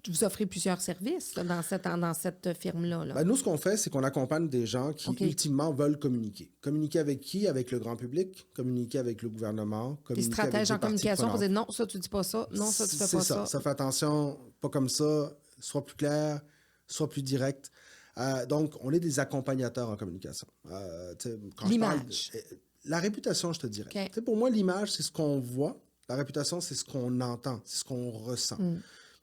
vous offrez plusieurs services là, dans cette firme-là. Là. Nous, ce qu'on fait, c'est qu'on accompagne des gens qui, ultimement, veulent communiquer. Communiquer avec qui? Avec le grand public, communiquer avec le gouvernement, communiquer stratèges en avec communication pour dire non, ça, tu dis pas ça, non, ça, tu fais pas ça. Ça fait attention, pas comme ça, soit plus clair, soit plus direct. Donc, on est des accompagnateurs en communication. L'image. La réputation, je te dirais. Okay. Pour moi, l'image, c'est ce qu'on voit. La réputation, c'est ce qu'on entend, c'est ce qu'on ressent.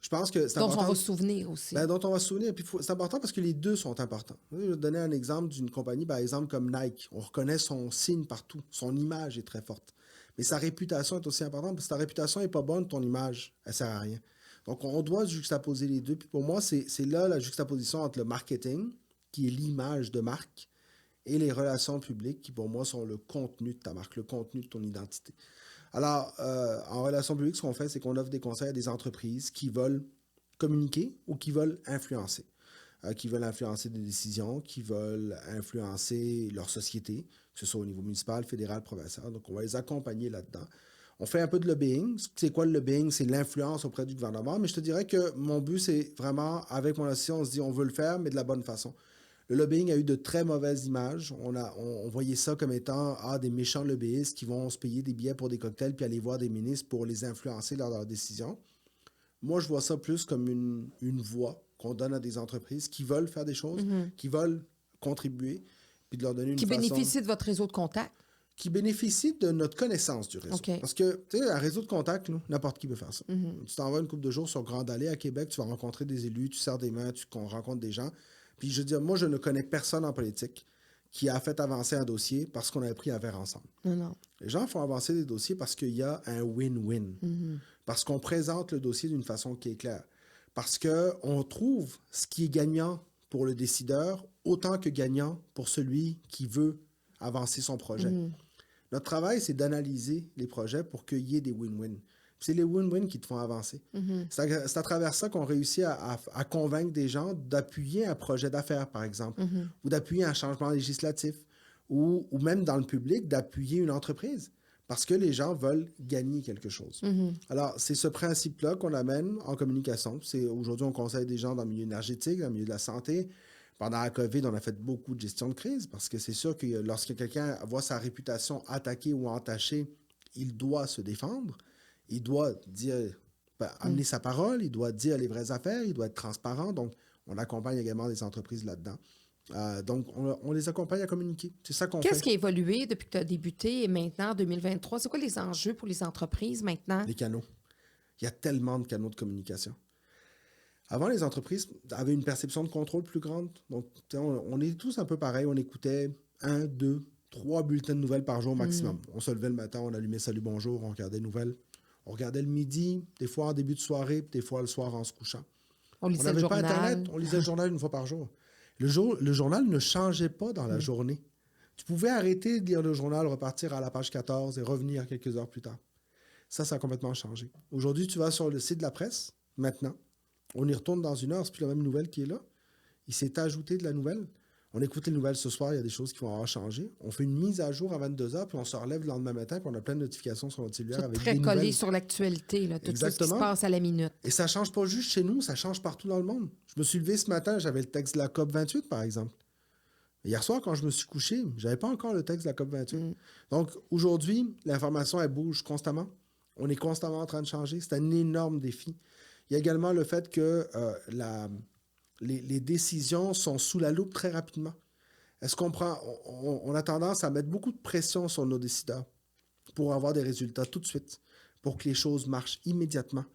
Je pense que c'est important. Dont on va se souvenir aussi. Dont on va se souvenir. Puis c'est important parce que les deux sont importants. Je vais donner un exemple d'une compagnie, par exemple, comme Nike. On reconnaît son signe partout. Son image est très forte. Mais sa réputation est aussi importante parce que ta réputation n'est pas bonne, ton image, elle ne sert à rien. Donc, on doit juxtaposer les deux. Puis pour moi, c'est là la juxtaposition entre le marketing, qui est l'image de marque, et les relations publiques, qui pour moi sont le contenu de ta marque, le contenu de ton identité. Alors, en relations publiques, ce qu'on fait, c'est qu'on offre des conseils à des entreprises qui veulent communiquer ou qui veulent influencer. Qui veulent influencer des décisions, qui veulent influencer leur société, que ce soit au niveau municipal, fédéral, provincial. Donc, on va les accompagner là-dedans. On fait un peu de lobbying. C'est quoi le lobbying? C'est l'influence auprès du gouvernement. Mais je te dirais que mon but, c'est vraiment, avec mon associé, on se dit, on veut le faire, mais de la bonne façon. Le lobbying a eu de très mauvaises images. On voyait ça comme étant des méchants lobbyistes qui vont se payer des billets pour des cocktails puis aller voir des ministres pour les influencer lors de leurs décisions. Moi, je vois ça plus comme une voix qu'on donne à des entreprises qui veulent faire des choses, qui veulent contribuer, puis de leur donner une façon... Qui bénéficient de votre réseau de contacts. Qui bénéficient de notre connaissance du réseau. Okay. Parce que, tu sais, un réseau de contacts, n'importe qui peut faire ça. Tu t'en vas une couple de jours sur Grande Allée à Québec, tu vas rencontrer des élus, tu serres des mains, tu rencontres des gens... Puis je veux dire, moi, je ne connais personne en politique qui a fait avancer un dossier parce qu'on a pris un verre ensemble. Non. Les gens font avancer des dossiers parce qu'il y a un win-win. Parce qu'on présente le dossier d'une façon qui est claire. Parce qu'on trouve ce qui est gagnant pour le décideur autant que gagnant pour celui qui veut avancer son projet. Notre travail, c'est d'analyser les projets pour qu'il y ait des win-win. C'est les win-win qui te font avancer. C'est à travers ça qu'on réussit à convaincre des gens d'appuyer un projet d'affaires, par exemple, ou d'appuyer un changement législatif, ou même dans le public, d'appuyer une entreprise, parce que les gens veulent gagner quelque chose. Alors, c'est ce principe-là qu'on amène en communication. Aujourd'hui, on conseille des gens dans le milieu énergétique, dans le milieu de la santé. Pendant la COVID, on a fait beaucoup de gestion de crise, parce que c'est sûr que lorsque quelqu'un voit sa réputation attaquée ou entachée, il doit se défendre. Il doit amener sa parole, il doit dire les vraies affaires, il doit être transparent. Donc, on accompagne également des entreprises là-dedans. Donc, on les accompagne à communiquer. C'est ça qu'on Qu'est-ce fait. qui a évolué depuis que tu as débuté et maintenant, 2023? C'est quoi les enjeux pour les entreprises maintenant? Les canaux. Il y a tellement de canaux de communication. Avant, les entreprises avaient une perception de contrôle plus grande. Donc, on est tous un peu pareil. On écoutait 1, 2, 3 bulletins de nouvelles par jour maximum. On se levait le matin, on allumait Salut, bonjour, on regardait les nouvelles. On regardait le midi, des fois en début de soirée, puis des fois le soir en se couchant. On On lisait le n'avait pas journal. Internet, on lisait le journal une fois par jour. Le journal ne changeait pas dans la journée. Tu pouvais arrêter de lire le journal, repartir à la page 14 et revenir quelques heures plus tard. Ça a complètement changé. Aujourd'hui, tu vas sur le site de la presse, maintenant. On y retourne dans une heure, c'est plus la même nouvelle qui est là. Il s'est ajouté de la nouvelle. On écoute les nouvelles ce soir, il y a des choses qui vont avoir changé. On fait une mise à jour à 22h, puis on se relève le lendemain matin, puis on a plein de notifications sur notre cellulaire avec Très des collé nouvelles. sur l'actualité, là, tout ce qui se Exactement. passe à la minute. Et ça ne change pas juste chez nous, ça change partout dans le monde. Je me suis levé ce matin, j'avais le texte de la COP28, par exemple. Hier soir, quand je me suis couché, je n'avais pas encore le texte de la COP28. Donc, aujourd'hui, l'information, elle bouge constamment. On est constamment en train de changer. C'est un énorme défi. Il y a également le fait que les décisions sont sous la loupe très rapidement. Est-ce qu'on prend... On a tendance à mettre beaucoup de pression sur nos décideurs pour avoir des résultats tout de suite, pour que les choses marchent immédiatement.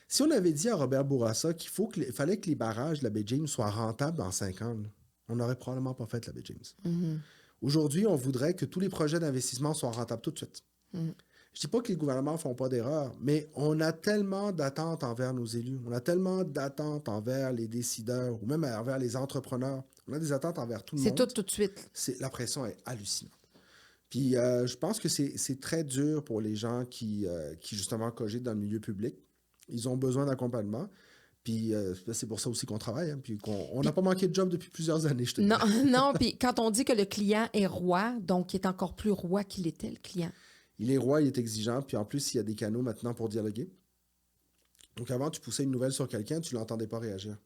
Si on avait dit à Robert Bourassa qu'il fallait que les barrages de la baie James soient rentables dans 5 ans, là, on n'aurait probablement pas fait la baie James. Aujourd'hui, on voudrait que tous les projets d'investissement soient rentables tout de suite. Je ne dis pas que les gouvernements ne font pas d'erreurs, mais on a tellement d'attentes envers nos élus, on a tellement d'attentes envers les décideurs ou même envers les entrepreneurs. On a des attentes envers tout le monde. C'est tout de suite. La pression est hallucinante. Puis je pense que c'est très dur pour les gens qui justement cogitent dans le milieu public. Ils ont besoin d'accompagnement. Puis c'est pour ça aussi qu'on travaille. Hein, puis on n'a pas manqué de job depuis plusieurs années, je te dis. Non, non, puis quand on dit que le client est roi, donc il est encore plus roi qu'il était, le client. Il est roi, il est exigeant, puis en plus, il y a des canaux maintenant pour dialoguer. Donc avant, tu poussais une nouvelle sur quelqu'un, tu ne l'entendais pas réagir.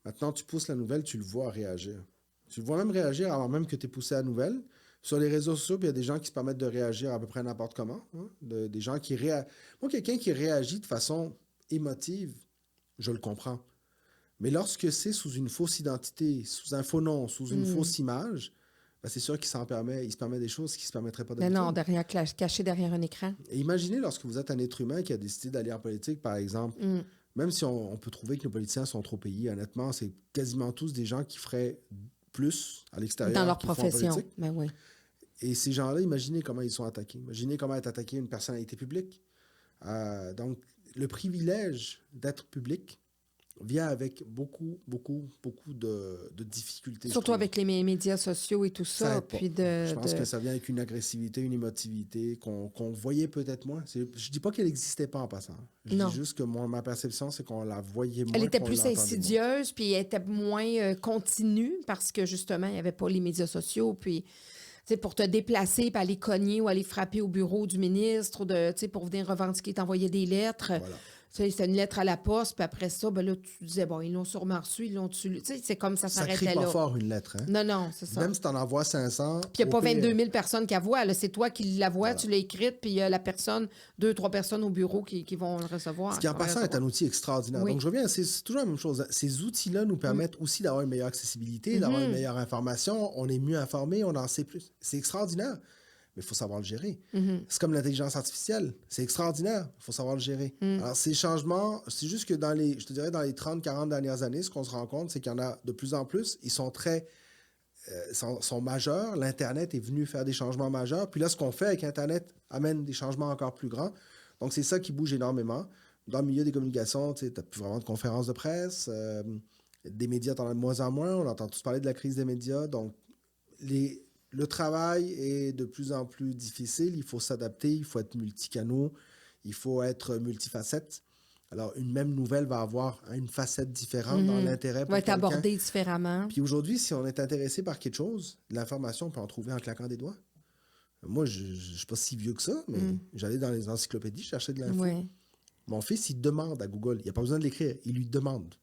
Maintenant, tu pousses la nouvelle, tu le vois réagir. Tu le vois même réagir avant même que tu aies poussé la nouvelle. Sur les réseaux sociaux, il y a des gens qui se permettent de réagir à peu près n'importe comment. Hein, des gens qui réagissent. Moi, quelqu'un qui réagit de façon émotive, je le comprends. Mais lorsque c'est sous une fausse identité, sous un faux nom, sous une fausse image, ben c'est sûr qu'il se permet des choses qui ne se permettraient pas d'habitude. Non, caché derrière un écran. Et imaginez lorsque vous êtes un être humain qui a décidé d'aller en politique, par exemple, même si on peut trouver que nos politiciens sont trop payés, honnêtement, c'est quasiment tous des gens qui feraient plus à l'extérieur Dans leur qu'ils font en profession. politique. Ben oui. Et ces gens-là, imaginez comment ils sont attaqués. Imaginez comment est attaquée une personnalité publique. Donc, le privilège d'être public vient avec beaucoup de difficultés. Surtout avec les médias sociaux et tout ça. aide pas. Puis Je pense que ça vient avec une agressivité, une émotivité qu'on voyait peut-être moins. Je ne dis pas qu'elle n'existait pas en passant. Je dis juste que ma perception, c'est qu'on la voyait moins. Elle était qu'on plus l'entendait insidieuse, puis elle était moins continue parce que justement, il n'y avait pas les médias sociaux. Puis, tu sais, pour te déplacer, puis aller cogner ou aller frapper au bureau du ministre, ou pour venir revendiquer, t'envoyer des lettres. Voilà. C'est une lettre à la poste, puis après ça, ben là, tu disais, bon, ils l'ont sûrement reçu, ils l'ont-tu lu. Tu sais, c'est comme ça s'arrêtait là. Ça crie pas fort une lettre, hein? Non, c'est ça. Même si tu en envoies 500... Puis il n'y a pas 22 000 personnes qui la voient. Là. C'est toi qui la vois, voilà. Tu l'as écrite, puis il y a la personne, 2-3 personnes au bureau qui vont le recevoir. Ce qui en passant est un outil extraordinaire. Oui. Donc je reviens, c'est toujours la même chose. Ces outils-là nous permettent aussi d'avoir une meilleure accessibilité, d'avoir une meilleure information. On est mieux informé, on en sait plus. C'est extraordinaire. Mais il faut savoir le gérer. C'est comme l'intelligence artificielle. C'est extraordinaire. Il faut savoir le gérer. Alors, ces changements, c'est juste que dans les 30-40 dernières années, ce qu'on se rend compte, c'est qu'il y en a de plus en plus. Ils sont sont majeurs. L'Internet est venu faire des changements majeurs. Puis là, ce qu'on fait avec Internet amène des changements encore plus grands. Donc, c'est ça qui bouge énormément. Dans le milieu des communications, tu n'as plus vraiment de conférences de presse. Des médias, tu en as de moins en moins. On entend tous parler de la crise des médias. Donc, le travail est de plus en plus difficile. Il faut s'adapter, il faut être multicanaux, il faut être multifacette. Alors, une même nouvelle va avoir une facette différente dans l'intérêt pour quelqu'un. Va être abordée différemment. Puis aujourd'hui, si on est intéressé par quelque chose, l'information, on peut en trouver en claquant des doigts. Moi, je ne suis pas si vieux que ça, mais j'allais dans les encyclopédies chercher de l'info. Oui. Mon fils, il demande à Google. Il n'y a pas besoin de l'écrire. Il lui demande.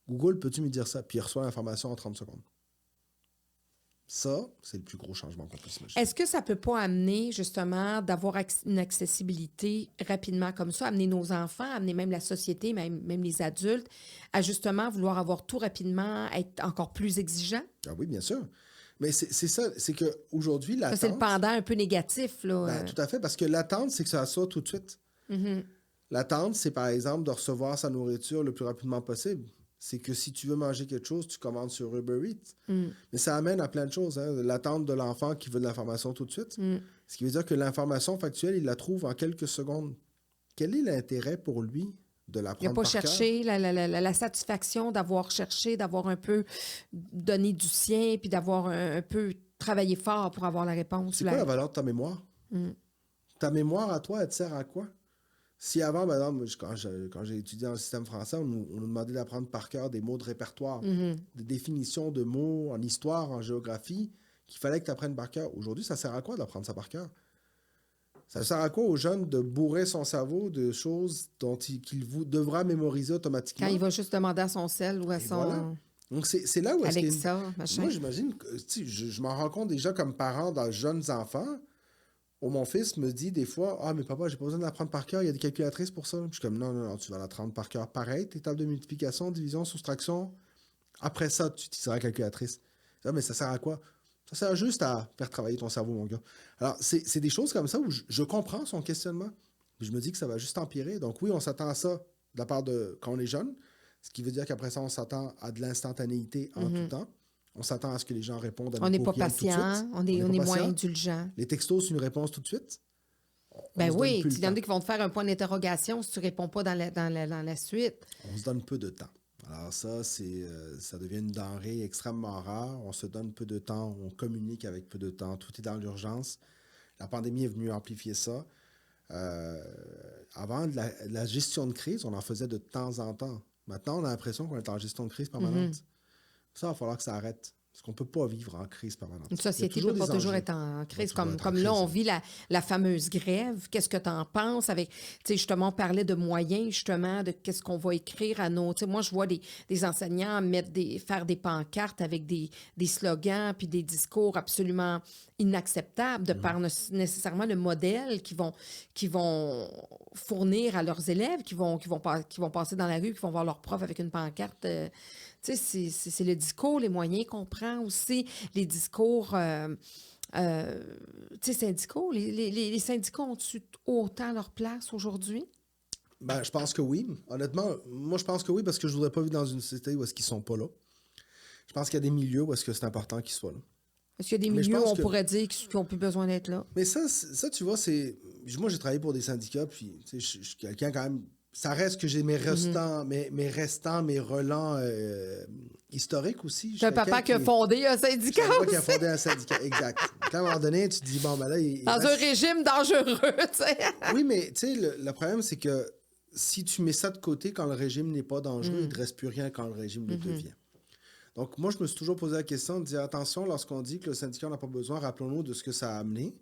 Google, peux-tu me dire ça? Puis il reçoit l'information en 30 secondes. Ça, c'est le plus gros changement qu'on puisse imaginer. Est-ce que ça peut pas amener, justement, d'avoir une accessibilité rapidement comme ça, amener nos enfants, amener même la société, même les adultes, à justement vouloir avoir tout rapidement, être encore plus exigeant? Ah oui, bien sûr. Mais c'est ça, c'est qu'aujourd'hui, Ça, l'attente... c'est le pendant un peu négatif, là. Ben, tout à fait, parce que l'attente, c'est que ça soit tout de suite. Mhm. L'attente, c'est par exemple de recevoir sa nourriture le plus rapidement possible. C'est que si tu veux manger quelque chose, tu commandes sur Uber Eats. Mm. Mais ça amène à plein de choses. Hein. L'attente de l'enfant qui veut de l'information tout de suite. Mm. Ce qui veut dire que l'information factuelle, il la trouve en quelques secondes. Quel est l'intérêt pour lui de Il n'a l'apprendre pas par cœur? cherché la satisfaction d'avoir cherché, d'avoir un peu donné du sien, puis d'avoir un peu travaillé fort pour avoir la réponse. C'est quoi la valeur de ta mémoire? Mm. Ta mémoire à toi, elle te sert à quoi? Si avant, par exemple, quand j'ai étudié dans le système français, on nous demandait d'apprendre par cœur des mots de répertoire, des définitions de mots en histoire, en géographie, qu'il fallait que tu apprennes par cœur. Aujourd'hui, ça sert à quoi d'apprendre ça par cœur? Ça sert à quoi aux jeunes de bourrer son cerveau de choses qu'il devra mémoriser automatiquement? Quand il va juste demander à son sel ou à son... Voilà. Donc, c'est là où est-ce qu'il y a Alexa, machin. Moi, j'imagine que je m'en rends compte déjà comme parent dans jeunes enfants, où mon fils me dit des fois « Ah, mais papa, j'ai pas besoin d'apprendre par cœur, il y a des calculatrices pour ça. » Je suis comme « Non, tu vas l'apprendre par cœur. Pareil, tes tables de multiplication, division, soustraction. Après ça, tu utiliseras la calculatrice. » Ah, mais ça sert à quoi? Ça sert juste à faire travailler ton cerveau, mon gars. Alors, c'est des choses comme ça où je comprends son questionnement. Je me dis que ça va juste empirer. Donc oui, on s'attend à ça de la part de quand on est jeune, ce qui veut dire qu'après ça, on s'attend à de l'instantanéité en tout temps. On s'attend à ce que les gens répondent à On n'est nos pas courriels tout de patient, suite. on est pas moins patient. indulgent. Les textos, c'est une réponse tout de suite. Ben oui, il il y en a qui vont te faire un point d'interrogation si tu ne réponds pas dans la suite. On se donne peu de temps. Alors ça, ça devient une denrée extrêmement rare. On se donne peu de temps, on communique avec peu de temps. Tout est dans l'urgence. La pandémie est venue amplifier ça. Avant, de la gestion de crise, on en faisait de temps en temps. Maintenant, on a l'impression qu'on est en gestion de crise permanente. Ça, il va falloir que ça arrête. Parce qu'on ne peut pas vivre en crise permanente. Une société ne peut pas toujours être en crise. Comme là, on vit la fameuse grève. Qu'est-ce que tu en penses? Avec, justement, on parlait de moyens, justement, de qu'est-ce qu'on va écrire à nos... Moi, je vois des enseignants faire des pancartes avec des slogans puis des discours absolument inacceptables de par nécessairement le modèle qu'ils vont fournir à leurs élèves, qui vont passer dans la rue, qui vont voir leur prof avec une pancarte... c'est le discours, les moyens qu'on prend aussi, les discours syndicaux. Les syndicats ont-ils autant leur place aujourd'hui? Ben, je pense que oui. Honnêtement, moi, je pense que oui, parce que je ne voudrais pas vivre dans une société où est-ce qu'ils ne sont pas là. Je pense qu'il y a des milieux où est-ce que c'est important qu'ils soient là. Est-ce qu'il y a des milieux où on pourrait dire qu'ils n'ont plus besoin d'être là? Mais ça, tu vois, c'est... Moi, j'ai travaillé pour des syndicats, puis je suis quelqu'un quand même... Ça reste que j'ai mes restants, mes relents historiques aussi. J'ai un papa qui a fondé un syndicat. Un papa qui a fondé un syndicat, exact. Donc, à un moment donné, tu te dis, bon, ben là... Dans un régime dangereux, tu sais. Oui, mais tu sais, le problème, c'est que si tu mets ça de côté quand le régime n'est pas dangereux, il ne te reste plus rien quand le régime le devient. Donc, moi, je me suis toujours posé la question de dire, attention, lorsqu'on dit que le syndicat n'a pas besoin, rappelons-nous de ce que ça a amené.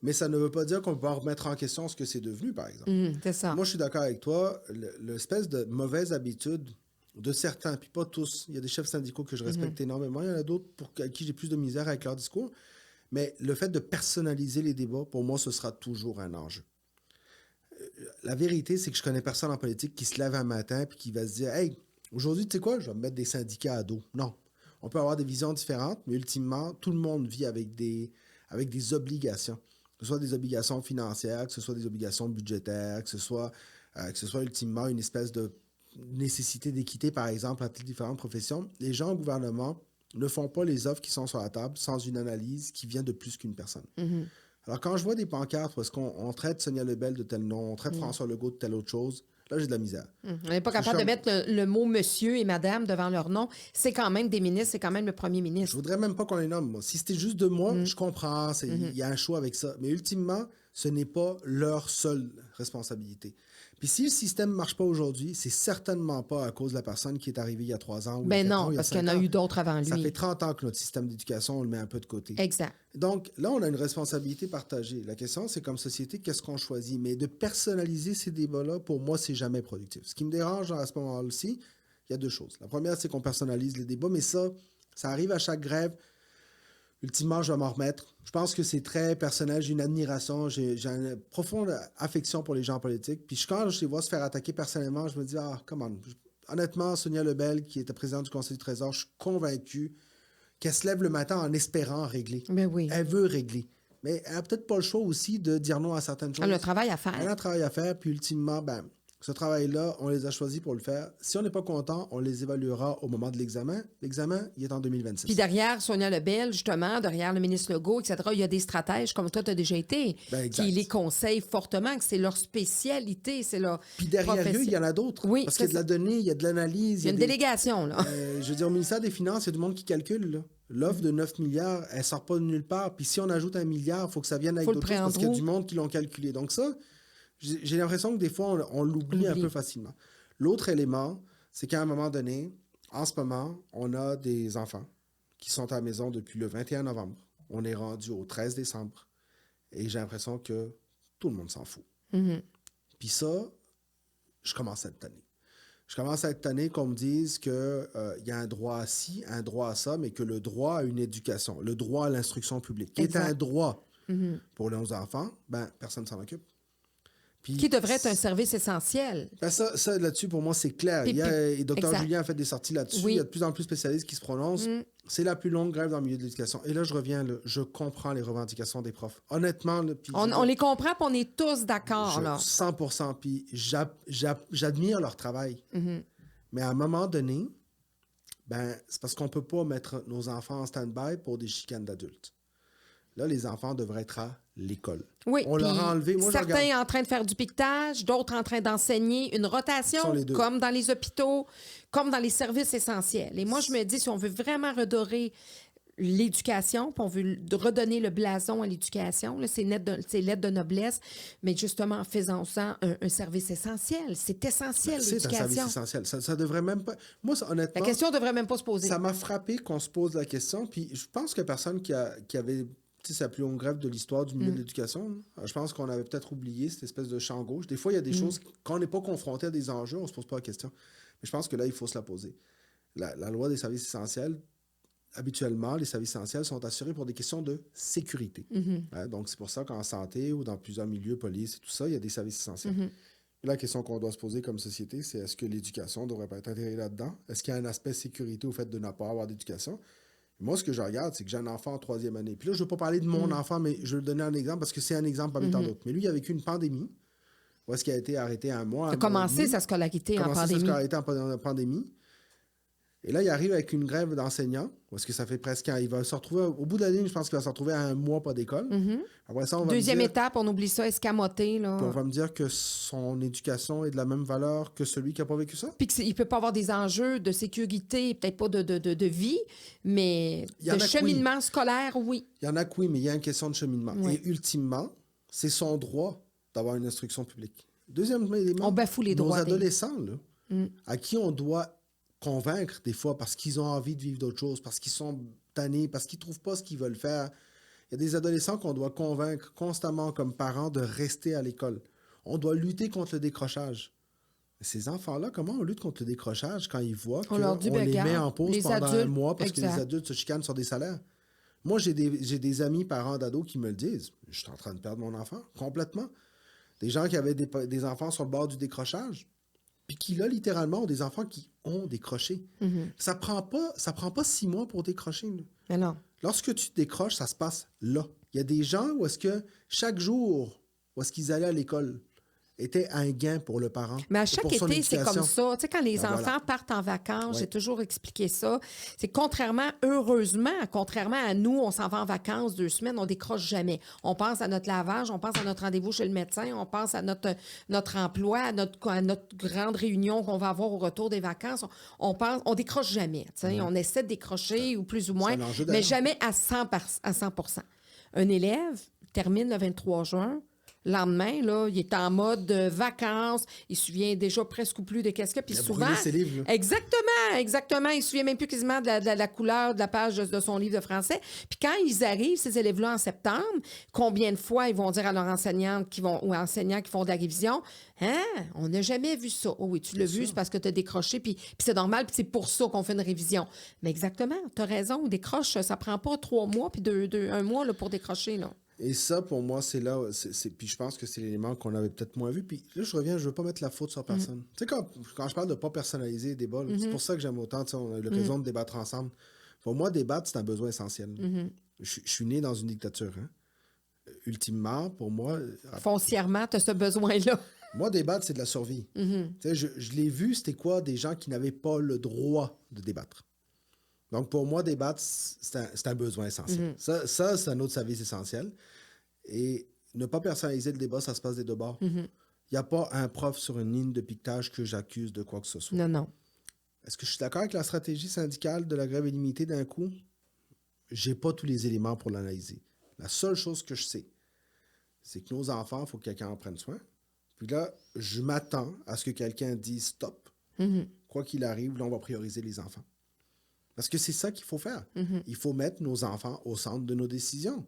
Mais ça ne veut pas dire qu'on peut remettre en question ce que c'est devenu, par exemple. C'est ça. Moi, je suis d'accord avec toi. L'espèce de mauvaise habitude de certains, puis pas tous, il y a des chefs syndicaux que je respecte énormément, il y en a d'autres pour qui j'ai plus de misère avec leur discours, mais le fait de personnaliser les débats, pour moi, ce sera toujours un enjeu. La vérité, c'est que je connais personne en politique qui se lève un matin et qui va se dire « Hey, aujourd'hui, tu sais quoi, je vais me mettre des syndicats à dos. » Non. On peut avoir des visions différentes, mais ultimement, tout le monde vit avec des obligations. Que ce soit des obligations financières, que ce soit des obligations budgétaires, que ce soit ultimement une espèce de nécessité d'équité, par exemple, entre les différentes professions. Les gens au gouvernement ne font pas les offres qui sont sur la table sans une analyse qui vient de plus qu'une personne. Alors, quand je vois des pancartes où est-ce qu'on traite Sonia Lebel de tel nom, on traite François Legault de telle autre chose, là, j'ai de la misère. On n'est pas capable de mettre le mot monsieur et madame devant leur nom. C'est quand même des ministres, c'est quand même le premier ministre. Je voudrais même pas qu'on les nomme, moi. Si c'était juste de moi, je comprends, il y a un choix avec ça. Mais ultimement, ce n'est pas leur seule responsabilité. Puis si le système ne marche pas aujourd'hui, c'est certainement pas à cause de la personne qui est arrivée il y a 3 ans. Ou Ben non, ans, parce qu'il y en a eu d'autres avant lui. Ça fait 30 ans que notre système d'éducation, on le met un peu de côté. Exact. Donc là, on a une responsabilité partagée. La question, c'est comme société, qu'est-ce qu'on choisit? Mais de personnaliser ces débats-là, pour moi, c'est jamais productif. Ce qui me dérange à ce moment-là aussi, il y a 2 choses. La première, c'est qu'on personnalise les débats, mais ça arrive à chaque grève. Ultimement, je vais m'en remettre. Je pense que c'est très personnel. J'ai une admiration. J'ai une profonde affection pour les gens politiques. Puis quand je les vois se faire attaquer personnellement, je me dis, come on. Honnêtement, Sonia Lebel, qui était présidente du Conseil du Trésor, je suis convaincu qu'elle se lève le matin en espérant régler. Ben oui. Elle veut régler. Mais elle n'a peut-être pas le choix aussi de dire non à certaines choses. Elle a un travail à faire. Elle a un travail à faire. Puis ultimement, ce travail-là, on les a choisis pour le faire. Si on n'est pas content, on les évaluera au moment de l'examen. L'examen, il est en 2026. Puis derrière Sonia Lebel, justement, derrière le ministre Legault, etc., il y a des stratèges, comme toi, tu as déjà été, qui les conseillent fortement, que c'est leur spécialité, c'est leur Puis derrière eux, il y en a d'autres. Oui, parce qu'il y a de la donnée, il y a de l'analyse. Il y a une délégation, là. Je veux dire, au ministère des Finances, il y a du monde qui calcule, là. L'offre de 9 milliards, elle ne sort pas de nulle part. Puis si on ajoute 1 milliard, il faut que ça vienne avec d'autres choses parce qu'il y a du monde qui l'ont calculé. Donc ça, j'ai l'impression que des fois, on l'oublie un peu facilement. L'autre élément, c'est qu'à un moment donné, en ce moment, on a des enfants qui sont à la maison depuis le 21 novembre. On est rendu au 13 décembre. Et j'ai l'impression que tout le monde s'en fout. Mm-hmm. Puis ça, je commence à être tanné. Je commence à être tanné qu'on me dise qu'il y a un droit à ci, un droit à ça, mais que le droit à une éducation, le droit à l'instruction publique, qui est un droit pour nos enfants, personne ne s'en occupe. Puis, qui devrait être un service essentiel. Ça là-dessus, pour moi, c'est clair. Et Dr. Julien a fait des sorties là-dessus. Oui. Il y a de plus en plus de spécialistes qui se prononcent. C'est la plus longue grève dans le milieu de l'éducation. Et là, je reviens, je comprends les revendications des profs. Honnêtement... On les comprend, puis on est tous d'accord. 100%. Puis j'admire leur travail. Mais à un moment donné, c'est parce qu'on ne peut pas mettre nos enfants en stand-by pour des chicanes d'adultes. Là, les enfants devraient être à l'école. Oui, on leur a enlevé... Moi, certains en train de faire du piquetage, d'autres en train d'enseigner, une rotation, comme dans les hôpitaux, comme dans les services essentiels. Et moi, je me dis, si on veut vraiment redorer l'éducation, puis on veut redonner le blason à l'éducation, là, c'est lettre de noblesse, mais justement en faisant ça un service essentiel. C'est essentiel, l'éducation. C'est un service essentiel. Ça devrait même pas... Moi, honnêtement... La question devrait même pas se poser. Ça m'a frappé qu'on se pose la question, puis je pense que personne qui avait... c'est la plus longue grève de l'histoire du milieu de l'éducation. Je pense qu'on avait peut-être oublié cette espèce de champ gauche. Des fois, il y a des choses, quand on n'est pas confronté à des enjeux, on ne se pose pas la question. Mais je pense que là, il faut se la poser. La loi des services essentiels, habituellement, les services essentiels sont assurés pour des questions de sécurité. Donc, c'est pour ça qu'en santé ou dans plusieurs milieux, police et tout ça, il y a des services essentiels. La question qu'on doit se poser comme société, c'est est-ce que l'éducation ne devrait pas être intégrée là-dedans? Est-ce qu'il y a un aspect sécurité au fait de ne pas avoir d'éducation? Moi, ce que je regarde, c'est que j'ai un enfant en 3e année. Puis là, je ne veux pas parler de mon enfant, mais je vais donner un exemple parce que c'est un exemple parmi tant d'autres. Mais lui, il a vécu une pandémie. Où est-ce qu'il a été arrêté un mois? Il a commencé sa scolarité en pandémie. Et là, il arrive avec une grève d'enseignants. Où est-ce que ça fait presque... Il va se retrouver... Au bout de l'année, je pense qu'il va se retrouver à un mois pas d'école. Après ça, Deuxième étape, on oublie ça, escamoté. Là. Puis on va me dire que son éducation est de la même valeur que celui qui n'a pas vécu ça. Puis qu'il ne peut pas avoir des enjeux de sécurité, peut-être pas de vie, mais de cheminement scolaire, oui. Il y en a que oui, mais il y a une question de cheminement. Oui. Et ultimement, c'est son droit d'avoir une instruction publique. Deuxième élément, on bafoue les droits nos adolescents, là, à qui on doit convaincre des fois parce qu'ils ont envie de vivre d'autres choses, parce qu'ils sont tannés, parce qu'ils ne trouvent pas ce qu'ils veulent faire. Il y a des adolescents qu'on doit convaincre constamment comme parents de rester à l'école. On doit lutter contre le décrochage. Ces enfants-là, comment on lutte contre le décrochage quand ils voient qu'on les met en pause pendant un mois parce que les adultes se chicanent sur des salaires? Moi, j'ai des amis parents d'ados qui me le disent. Je suis en train de perdre mon enfant complètement. Des gens qui avaient des enfants sur le bord du décrochage, puis qui, là, littéralement, ont des enfants qui ont décroché. Ça prend pas 6 mois pour décrocher. Là. Mais non. Lorsque tu décroches, ça se passe là. Il y a des gens où est-ce que chaque jour où est-ce qu'ils allaient à l'école était un gain pour le parent. Mais à chaque été, c'est comme ça. Tu sais, quand les enfants partent en vacances, j'ai toujours expliqué ça, c'est heureusement, contrairement à nous, on s'en va en vacances 2 semaines, on décroche jamais. On pense à notre lavage, on pense à notre rendez-vous chez le médecin, on pense à notre emploi, à notre grande réunion qu'on va avoir au retour des vacances. On décroche jamais. Tu sais, on essaie de décrocher, ou plus ou moins, mais jamais à 100%. Un élève termine le 23 juin, Le lendemain, là, il est en mode vacances. Il se souvient déjà presque plus de qu'est-ce que. Puis Il a souvent. brûlé ses livres, là. Exactement. Il se souvient même plus quasiment de la couleur de la page de son livre de français. Puis quand ils arrivent, ces élèves-là, en septembre, combien de fois ils vont dire à leurs enseignantes ou enseignants qui font de la révision, hein, on n'a jamais vu ça. Oh oui, tu l'as vu, c'est parce que tu as décroché, puis c'est normal, puis c'est pour ça qu'on fait une révision. Mais exactement, tu as raison, décroche, ça prend pas 3 mois, puis un mois là, pour décrocher, là. Et ça, pour moi, c'est là. Puis je pense que c'est l'élément qu'on avait peut-être moins vu. Puis là, je reviens, je veux pas mettre la faute sur personne. Tu sais, quand je parle de pas personnaliser les débats, là, c'est pour ça que j'aime autant. Tu sais, on a eu l'occasion de débattre ensemble. Pour moi, débattre, c'est un besoin essentiel. Je suis né dans une dictature. Hein. Ultimement, pour moi. Foncièrement, tu as ce besoin-là. Moi, débattre, c'est de la survie. Tu sais, je l'ai vu, c'était quoi des gens qui n'avaient pas le droit de débattre. Donc, pour moi, débattre, c'est un besoin essentiel. Ça, c'est un autre service essentiel. Et ne pas personnaliser le débat, ça se passe des deux bords. Il n'y a pas un prof sur une ligne de piquetage que j'accuse de quoi que ce soit. Non. Est-ce que je suis d'accord avec la stratégie syndicale de la grève illimitée d'un coup? J'ai pas tous les éléments pour l'analyser. La seule chose que je sais, c'est que nos enfants, il faut que quelqu'un en prenne soin. Puis là, je m'attends à ce que quelqu'un dise stop. Quoi qu'il arrive, là, on va prioriser les enfants. Parce que c'est ça qu'il faut faire. Il faut mettre nos enfants au centre de nos décisions.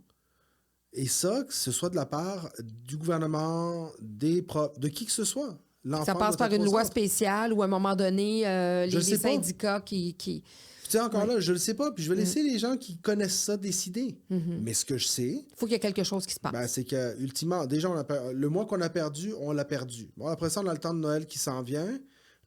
Et ça, que ce soit de la part du gouvernement, des profs, de qui que ce soit. Ça passe par une loi spéciale ou à un moment donné, les syndicats qui... Tu sais, encore là, je ne le sais pas. Puis je vais laisser les gens qui connaissent ça décider. Mais ce que je sais... Il faut qu'il y ait quelque chose qui se passe. Ben, c'est que, ultimement, déjà, le mois qu'on a perdu, on l'a perdu. Bon, après ça, on a le temps de Noël qui s'en vient.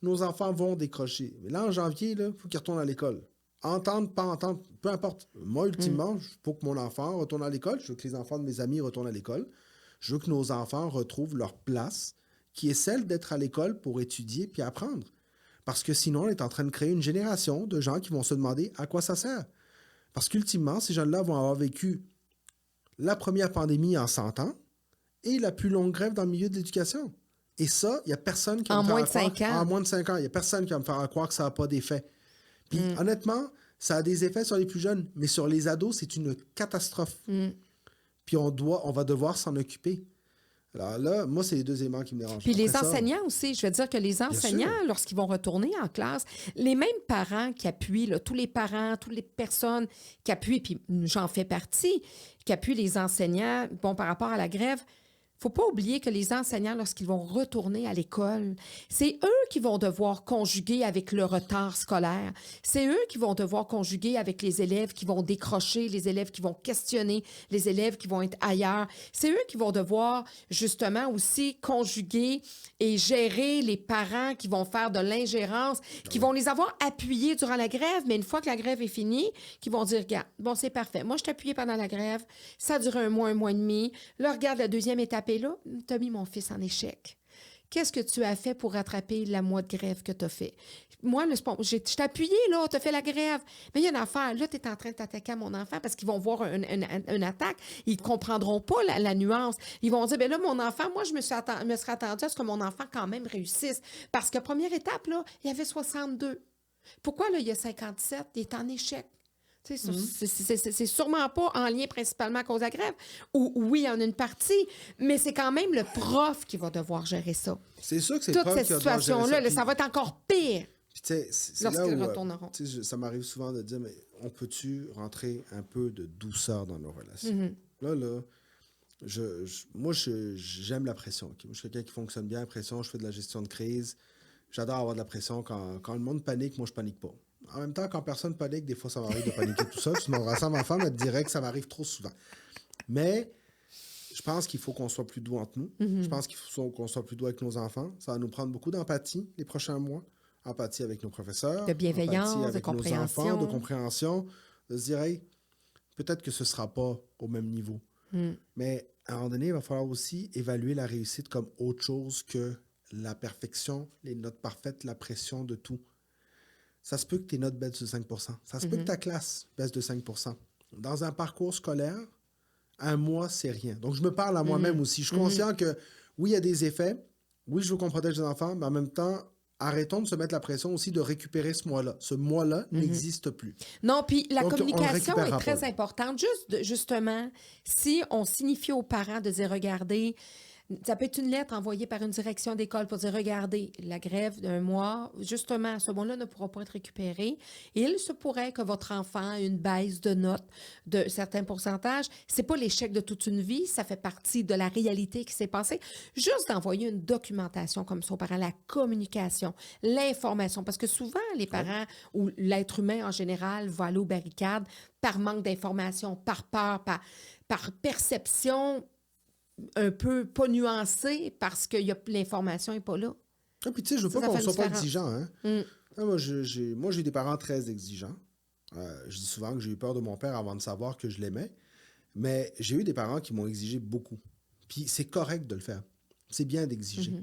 Nos enfants vont décrocher. Mais là, en janvier, il faut qu'ils retournent à l'école. Entendre, pas entendre, peu importe. Moi, ultimement, il faut que mon enfant retourne à l'école. Je veux que les enfants de mes amis retournent à l'école. Je veux que nos enfants retrouvent leur place, qui est celle d'être à l'école pour étudier puis apprendre. Parce que sinon, on est en train de créer une génération de gens qui vont se demander à quoi ça sert. Parce qu'ultimement, ces jeunes-là vont avoir vécu la première pandémie en 100 ans et la plus longue grève dans le milieu de l'éducation. Et ça, il n'y a personne qui va me faire croire... En moins de 5 ans. Il n'y a personne qui va me faire croire que ça n'a pas d'effet. Puis honnêtement, ça a des effets sur les plus jeunes, mais sur les ados, c'est une catastrophe. Puis on va devoir s'en occuper. Alors là, moi, c'est les deux éléments qui me dérangent. Puis les enseignants aussi, je veux dire que les enseignants, lorsqu'ils vont retourner en classe, les mêmes parents qui appuient, là, tous les parents, toutes les personnes qui appuient, puis j'en fais partie, qui appuient les enseignants, par rapport à la grève, il ne faut pas oublier que les enseignants, lorsqu'ils vont retourner à l'école, c'est eux qui vont devoir conjuguer avec le retard scolaire. C'est eux qui vont devoir conjuguer avec les élèves qui vont décrocher, les élèves qui vont questionner, les élèves qui vont être ailleurs. C'est eux qui vont devoir justement aussi conjuguer et gérer les parents qui vont faire de l'ingérence, qui vont les avoir appuyés durant la grève, mais une fois que la grève est finie, qui vont dire, regarde, bon, c'est parfait. Moi, je t'ai appuyé pendant la grève. Ça a duré 1 mois et demi. Là, regarde la deuxième étape. Et là, tu as mis mon fils en échec. Qu'est-ce que tu as fait pour rattraper la mois de grève que tu as fait? Moi, je t'ai appuyé, là, tu as fait la grève. Mais il y a une affaire. Là, tu es en train de t'attaquer à mon enfant parce qu'ils vont voir une attaque. Ils ne comprendront pas la nuance. Ils vont dire, bien là, mon enfant, moi, je me serais attendue à ce que mon enfant, quand même, réussisse. Parce que première étape, là, il y avait 62. Pourquoi, là, il y a 57? Il est en échec. C'est sûrement pas en lien principalement à cause de la grève. Ou oui, il y en a une partie, mais c'est quand même le prof qui va devoir gérer ça. C'est sûr que c'est toute le prof cette qui va devoir gérer situation-là, ça va être encore pire lorsqu'ils retourneront. Ça m'arrive souvent de dire, mais on peut-tu rentrer un peu de douceur dans nos relations? Là, moi, j'aime la pression. Okay? Moi, je suis quelqu'un qui fonctionne bien à la pression. Je fais de la gestion de crise. J'adore avoir de la pression. Quand le monde panique, moi, je panique pas. En même temps, quand personne panique, des fois, ça m'arrive de paniquer tout seul. Sinon, on rassemble ma femme, elle te dirait que ça m'arrive trop souvent. Mais je pense qu'il faut qu'on soit plus doux entre nous. Je pense qu'il faut qu'on soit plus doux avec nos enfants. Ça va nous prendre beaucoup d'empathie les prochains mois. Empathie avec nos professeurs. De bienveillance, avec de compréhension. Nos enfants, de compréhension. De se dire, hey, peut-être que ce ne sera pas au même niveau. Mais à un moment donné, il va falloir aussi évaluer la réussite comme autre chose que la perfection, les notes parfaites, la pression de tout. Ça se peut que tes notes baissent de 5 %. Ça se peut que ta classe baisse de 5 %. Dans un parcours scolaire, 1 mois, c'est rien. Donc, je me parle à moi-même aussi. Je suis conscient que, oui, il y a des effets. Oui, je veux qu'on protège les enfants, mais en même temps, arrêtons de se mettre la pression aussi de récupérer ce mois-là. Ce mois-là n'existe plus. Non, puis la communication est très importante. Justement, si on signifie aux parents de dire, regardez, Ça peut être une lettre envoyée par une direction d'école pour dire, regardez, la grève d'un mois, justement, ce mois-là ne pourra pas être récupéré. Et il se pourrait que votre enfant ait une baisse de notes de certains pourcentages. C'est pas l'échec de toute une vie, ça fait partie de la réalité qui s'est passée. Juste d'envoyer une documentation comme ça aux parents, la communication, l'information, parce que souvent, les parents ou l'être humain en général va aller aux barricades par manque d'information, par peur, par perception un peu pas nuancée parce que l'information n'est pas là. Ah, puis tu sais, je veux Ça pas qu'on fait une soit pas différence. exigeant, hein. Ah, moi, j'ai des parents très exigeants. Je dis souvent que j'ai eu peur de mon père avant de savoir que je l'aimais. Mais j'ai eu des parents qui m'ont exigé beaucoup. Puis c'est correct de le faire. C'est bien d'exiger.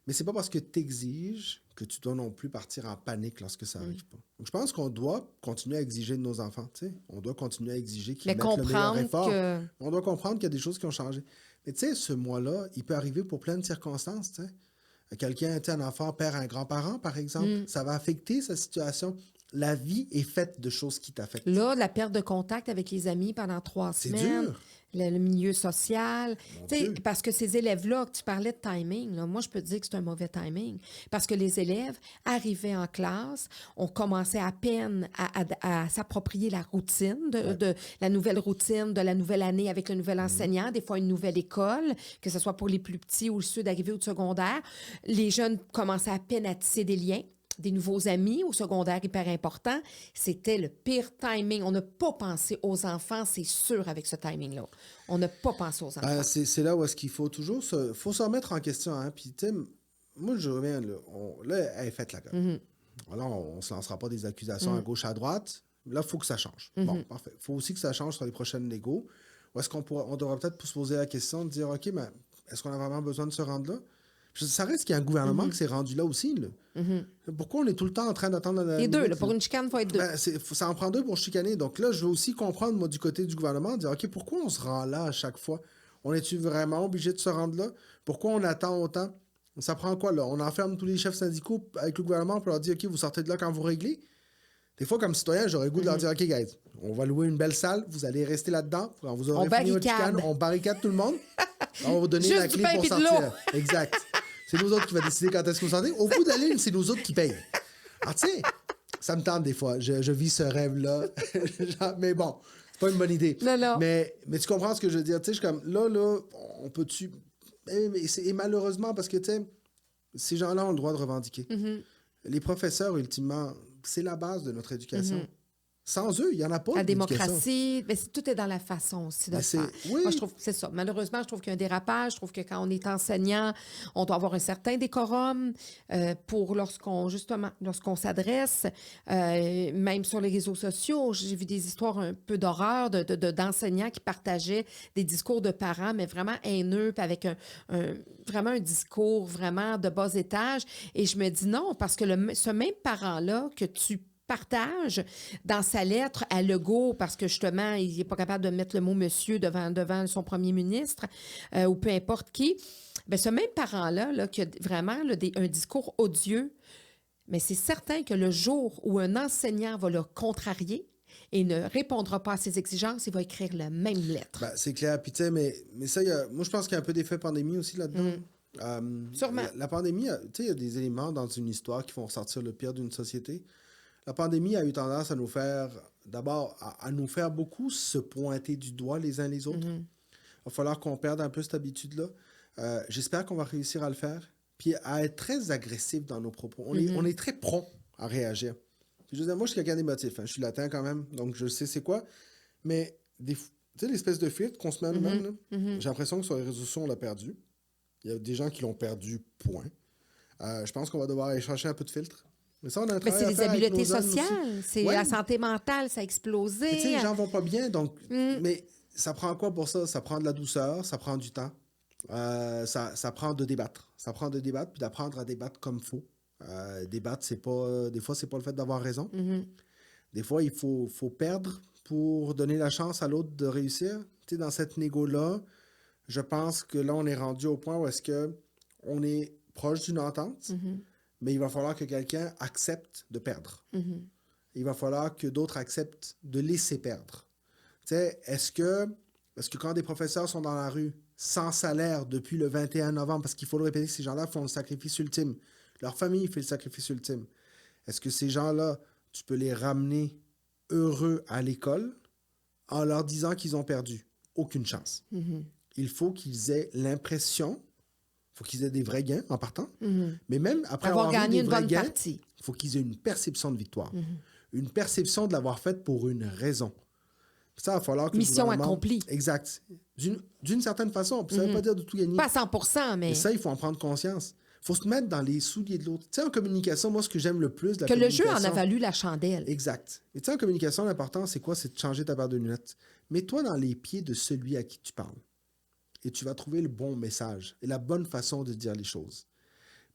Mais c'est pas parce que tu exiges que tu dois non plus partir en panique lorsque ça n'arrive pas. Donc, je pense qu'on doit continuer à exiger de nos enfants. Tu sais. On doit continuer à exiger qu'ils Mais mettent le meilleur comprendre effort. que... On doit comprendre qu'il y a des choses qui ont changé. Mais tu sais, ce mois-là, il peut arriver pour plein de circonstances. Tu sais. Quelqu'un, tu sais, un enfant perd un grand-parent, par exemple. Ça va affecter sa situation. La vie est faite de choses qui t'affectent. Là, la perte de contact avec les amis pendant 3 C'est semaines, dur. le milieu social. Mon Tu sais, Dieu. parce que ces élèves-là, que tu parlais de timing, là, moi, je peux te dire que c'est un mauvais timing. Parce que les élèves arrivaient en classe, on commençait à peine à s'approprier la routine, de la nouvelle routine de la nouvelle année avec le nouvel enseignant, des fois une nouvelle école, que ce soit pour les plus petits ou ceux d'arrivée ou de secondaire. Les jeunes commençaient à peine à tisser des liens. Des nouveaux amis au secondaire hyper important. C'était le pire timing. On n'a pas pensé aux enfants, c'est sûr, avec ce timing-là. On n'a pas pensé aux enfants. C'est là où est-ce qu'il faut toujours faut se remettre en question. Hein? Puis, tu sais, moi, je reviens, là, là elle est faite la gueule. Là, on ne se lancera pas des accusations à gauche, à droite. Là, il faut que ça change. Bon, parfait. Il faut aussi que ça change sur les prochaines négos. Ou est-ce on devrait peut-être se poser la question de dire, OK, mais est-ce qu'on a vraiment besoin de se rendre là? Ça reste qu'il y a un gouvernement qui s'est rendu là aussi. Là. Pourquoi on est tout le temps en train d'attendre... Les deux, là, pour une chicane, il faut être deux. Ben, ça en prend deux pour chicaner. Donc là, je veux aussi comprendre, moi, du côté du gouvernement, dire, OK, pourquoi on se rend là à chaque fois? On est-tu vraiment obligé de se rendre là? Pourquoi on attend autant? Ça prend quoi, là? On enferme tous les chefs syndicaux avec le gouvernement pour leur dire, OK, vous sortez de là quand vous réglez? Des fois, comme citoyen, j'aurais le goût de leur dire, OK, guys, on va louer une belle salle, vous allez rester là-dedans. Quand vous aurez fini votre chicane, on barricade tout le monde. On va vous donner Juste la du clé pain pour puis de sortir. l'eau. Exact. C'est nous autres qui va décider quand est-ce que vous sortez. Au bout de la ligne, c'est nous autres qui payent. Alors, tu sais, ça me tente des fois. Je vis ce rêve-là. Mais bon, c'est pas une bonne idée. Non. Mais tu comprends ce que je veux dire. Tu sais, je suis comme, là, on peut-tu... Et malheureusement, parce que, tu sais, ces gens-là ont le droit de revendiquer. Les professeurs, ultimement, c'est la base de notre éducation. Sans eux, il n'y en a pas La d'éducation. démocratie, mais tout est dans la façon aussi de le faire. Oui. Moi, je trouve que c'est ça. Malheureusement, je trouve qu'il y a un dérapage. Je trouve que quand on est enseignant, on doit avoir un certain décorum pour lorsqu'on s'adresse, même sur les réseaux sociaux. J'ai vu des histoires un peu d'horreur d'enseignants qui partageaient des discours de parents, mais vraiment haineux, puis avec vraiment un discours vraiment de bas étage. Et je me dis non, parce que ce même parent-là que tu partage dans sa lettre à Legault, parce que justement, il n'est pas capable de mettre le mot monsieur devant son premier ministre, ou peu importe qui, bien, ce même parent-là, là, qui a vraiment là, un discours odieux, mais c'est certain que le jour où un enseignant va le contrarier et ne répondra pas à ses exigences, il va écrire la même lettre. Ben, c'est clair. Puis, tu sais, mais ça, moi, je pense qu'il y a un peu d'effet pandémie aussi là-dedans. Sûrement. La pandémie, tu sais, il y a des éléments dans une histoire qui font ressortir le pire d'une société. La pandémie a eu tendance à nous faire, d'abord, à nous faire beaucoup se pointer du doigt les uns les autres. Il va falloir qu'on perde un peu cette habitude-là. J'espère qu'on va réussir à le faire. Puis à être très agressif dans nos propos. On est très prompt à réagir. Puis, je veux dire, moi, je suis quelqu'un d'émotif. Hein. Je suis latin quand même, donc je sais c'est quoi. Mais, tu sais, l'espèce de filtre qu'on se met à nous-mêmes, j'ai l'impression que sur les réseaux sociaux, on l'a perdu. Il y a des gens qui l'ont perdu, point. Je pense qu'on va devoir aller chercher un peu de filtre. Mais ça, on a un travail c'est à les faire avec habiletés nos jeunes sociales, aussi. c'est la santé mentale, ça a explosé. Tu sais, les gens vont pas bien, donc... Mais ça prend quoi pour ça? Ça prend de la douceur, ça prend du temps. Ça prend de débattre. Ça prend de débattre, puis d'apprendre à débattre comme il faut. Débattre, c'est pas... Des fois, c'est pas le fait d'avoir raison. Des fois, il faut perdre pour donner la chance à l'autre de réussir. Tu sais, dans cette négo-là, je pense que là, on est rendu au point où est-ce que on est proche d'une entente, mais il va falloir que quelqu'un accepte de perdre. Il va falloir que d'autres acceptent de laisser perdre. Tu sais, est-ce que quand des professeurs sont dans la rue, sans salaire depuis le 21 novembre, parce qu'il faut le répéter, ces gens-là font le sacrifice ultime. Leur famille fait le sacrifice ultime. Est-ce que ces gens-là, tu peux les ramener heureux à l'école en leur disant qu'ils ont perdu? Aucune chance. Il faut qu'ils aient l'impression, il faut qu'ils aient des vrais gains en partant, mais même après avoir gagné eu une des vrais bonne gains, partie. il faut qu'ils aient une perception de victoire, une perception de l'avoir faite pour une raison. Ça, il va falloir que Mission le gouvernement... accomplie. Exact. D'une certaine façon. Ça ne veut pas dire de tout gagner. Pas à 100%, mais... Et ça, il faut en prendre conscience. Il faut se mettre dans les souliers de l'autre. Tu sais, en communication, moi, ce que j'aime le plus de la que le communication... jeu en a valu la chandelle. Exact. Et tu sais, en communication, l'important, c'est quoi? C'est de changer ta paire de lunettes. Mets-toi dans les pieds de celui à qui tu parles. Et tu vas trouver le bon message et la bonne façon de dire les choses.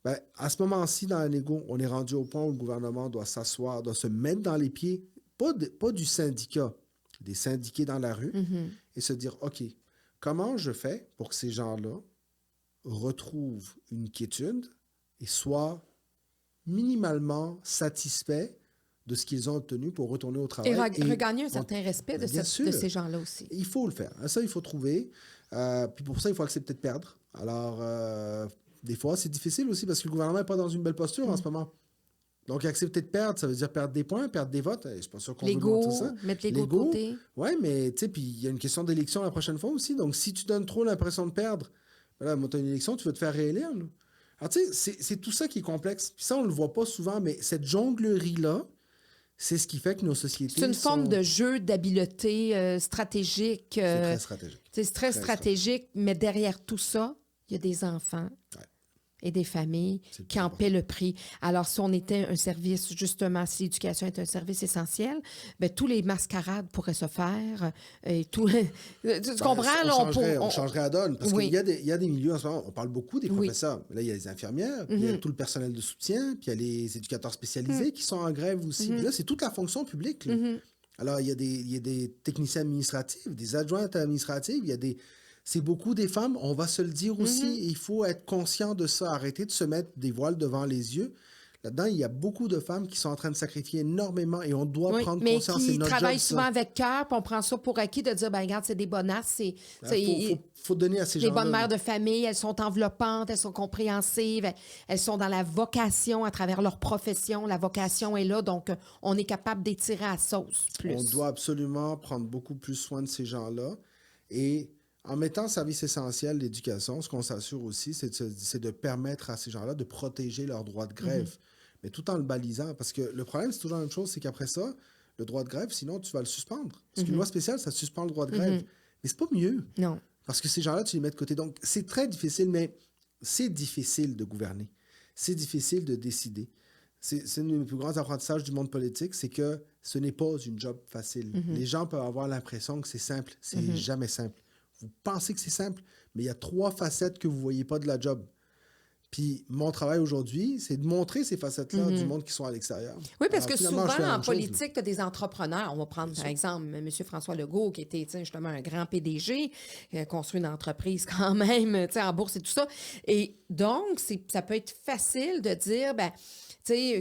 Ben, à ce moment-ci, dans la négo, on est rendu au point où le gouvernement doit s'asseoir, doit se mettre dans les pieds, pas du syndicat, des syndiqués dans la rue, et se dire, OK, comment je fais pour que ces gens-là retrouvent une quiétude et soient minimalement satisfaits de ce qu'ils ont obtenu pour retourner au travail. Et regagner un certain respect de ces gens-là aussi. Il faut le faire. Ça, il faut trouver. Puis pour ça, il faut accepter de perdre. Alors, des fois, c'est difficile aussi parce que le gouvernement n'est pas dans une belle posture en ce moment. Donc, accepter de perdre, ça veut dire perdre des points, perdre des votes. Je ne suis pas sûr qu'on veut montrer ça. Mettre l'ego de côté. Oui, mais tu sais, puis il y a une question d'élection la prochaine fois aussi. Donc, si tu donnes trop l'impression de perdre, voilà, moi, tu as une élection, tu vas te faire réélire. Là. Alors, tu sais, c'est tout ça qui est complexe. Puis ça, on ne le voit pas souvent, mais cette jonglerie-là, c'est ce qui fait que nos sociétés C'est une forme de jeu d'habileté stratégique. C'est très stratégique. C'est très stratégique, mais derrière tout ça, il y a des enfants et des familles qui en paient le prix. Alors, si on était un service, justement, si l'éducation est un service essentiel, bien, tous les mascarades pourraient se faire. Et tout... tu comprends? On changerait la donne. Parce qu'il y a des milieux, en ce moment, on parle beaucoup des professeurs. Là, il y a les infirmières, puis il y a tout le personnel de soutien, puis il y a les éducateurs spécialisés qui sont en grève aussi. Puis là, c'est toute la fonction publique. Là. Alors, il y a des techniciens administratifs, des adjointes administratives, il y a des... C'est beaucoup des femmes, on va se le dire aussi. Il faut être conscient de ça, arrêter de se mettre des voiles devant les yeux. Là-dedans, il y a beaucoup de femmes qui sont en train de sacrifier énormément et on doit prendre conscience. Mais qui travaillent job, souvent avec cœur, puis on prend ça pour acquis de dire, ben regarde, c'est des bonasses. Faut donner à ces gens-là. Les bonnes mères de famille, elles sont enveloppantes, elles sont compréhensives, elles sont dans la vocation à travers leur profession. La vocation est là, donc on est capable d'étirer à sauce plus. On doit absolument prendre beaucoup plus soin de ces gens-là et... En mettant service essentiel l'éducation, ce qu'on s'assure aussi, c'est de permettre à ces gens-là de protéger leur droit de grève, mais tout en le balisant. Parce que le problème, c'est toujours la même chose, c'est qu'après ça, le droit de grève, sinon, tu vas le suspendre. Parce qu'une loi spéciale, ça suspend le droit de grève. Mais c'est pas mieux. Non. Parce que ces gens-là, tu les mets de côté. Donc, c'est très difficile, mais c'est difficile de gouverner. C'est difficile de décider. C'est un des plus grands apprentissages du monde politique, c'est que ce n'est pas une job facile. Les gens peuvent avoir l'impression que c'est simple. C'est jamais simple. Vous pensez que c'est simple, mais il y a 3 facettes que vous ne voyez pas de la job. Puis mon travail aujourd'hui, c'est de montrer ces facettes-là du monde qui sont à l'extérieur. Oui, parce que souvent, en politique, tu as des entrepreneurs. On va prendre, par exemple, M. François Legault, qui était justement un grand PDG, qui a construit une entreprise quand même en bourse et tout ça. Et donc, ça peut être facile de dire, ben,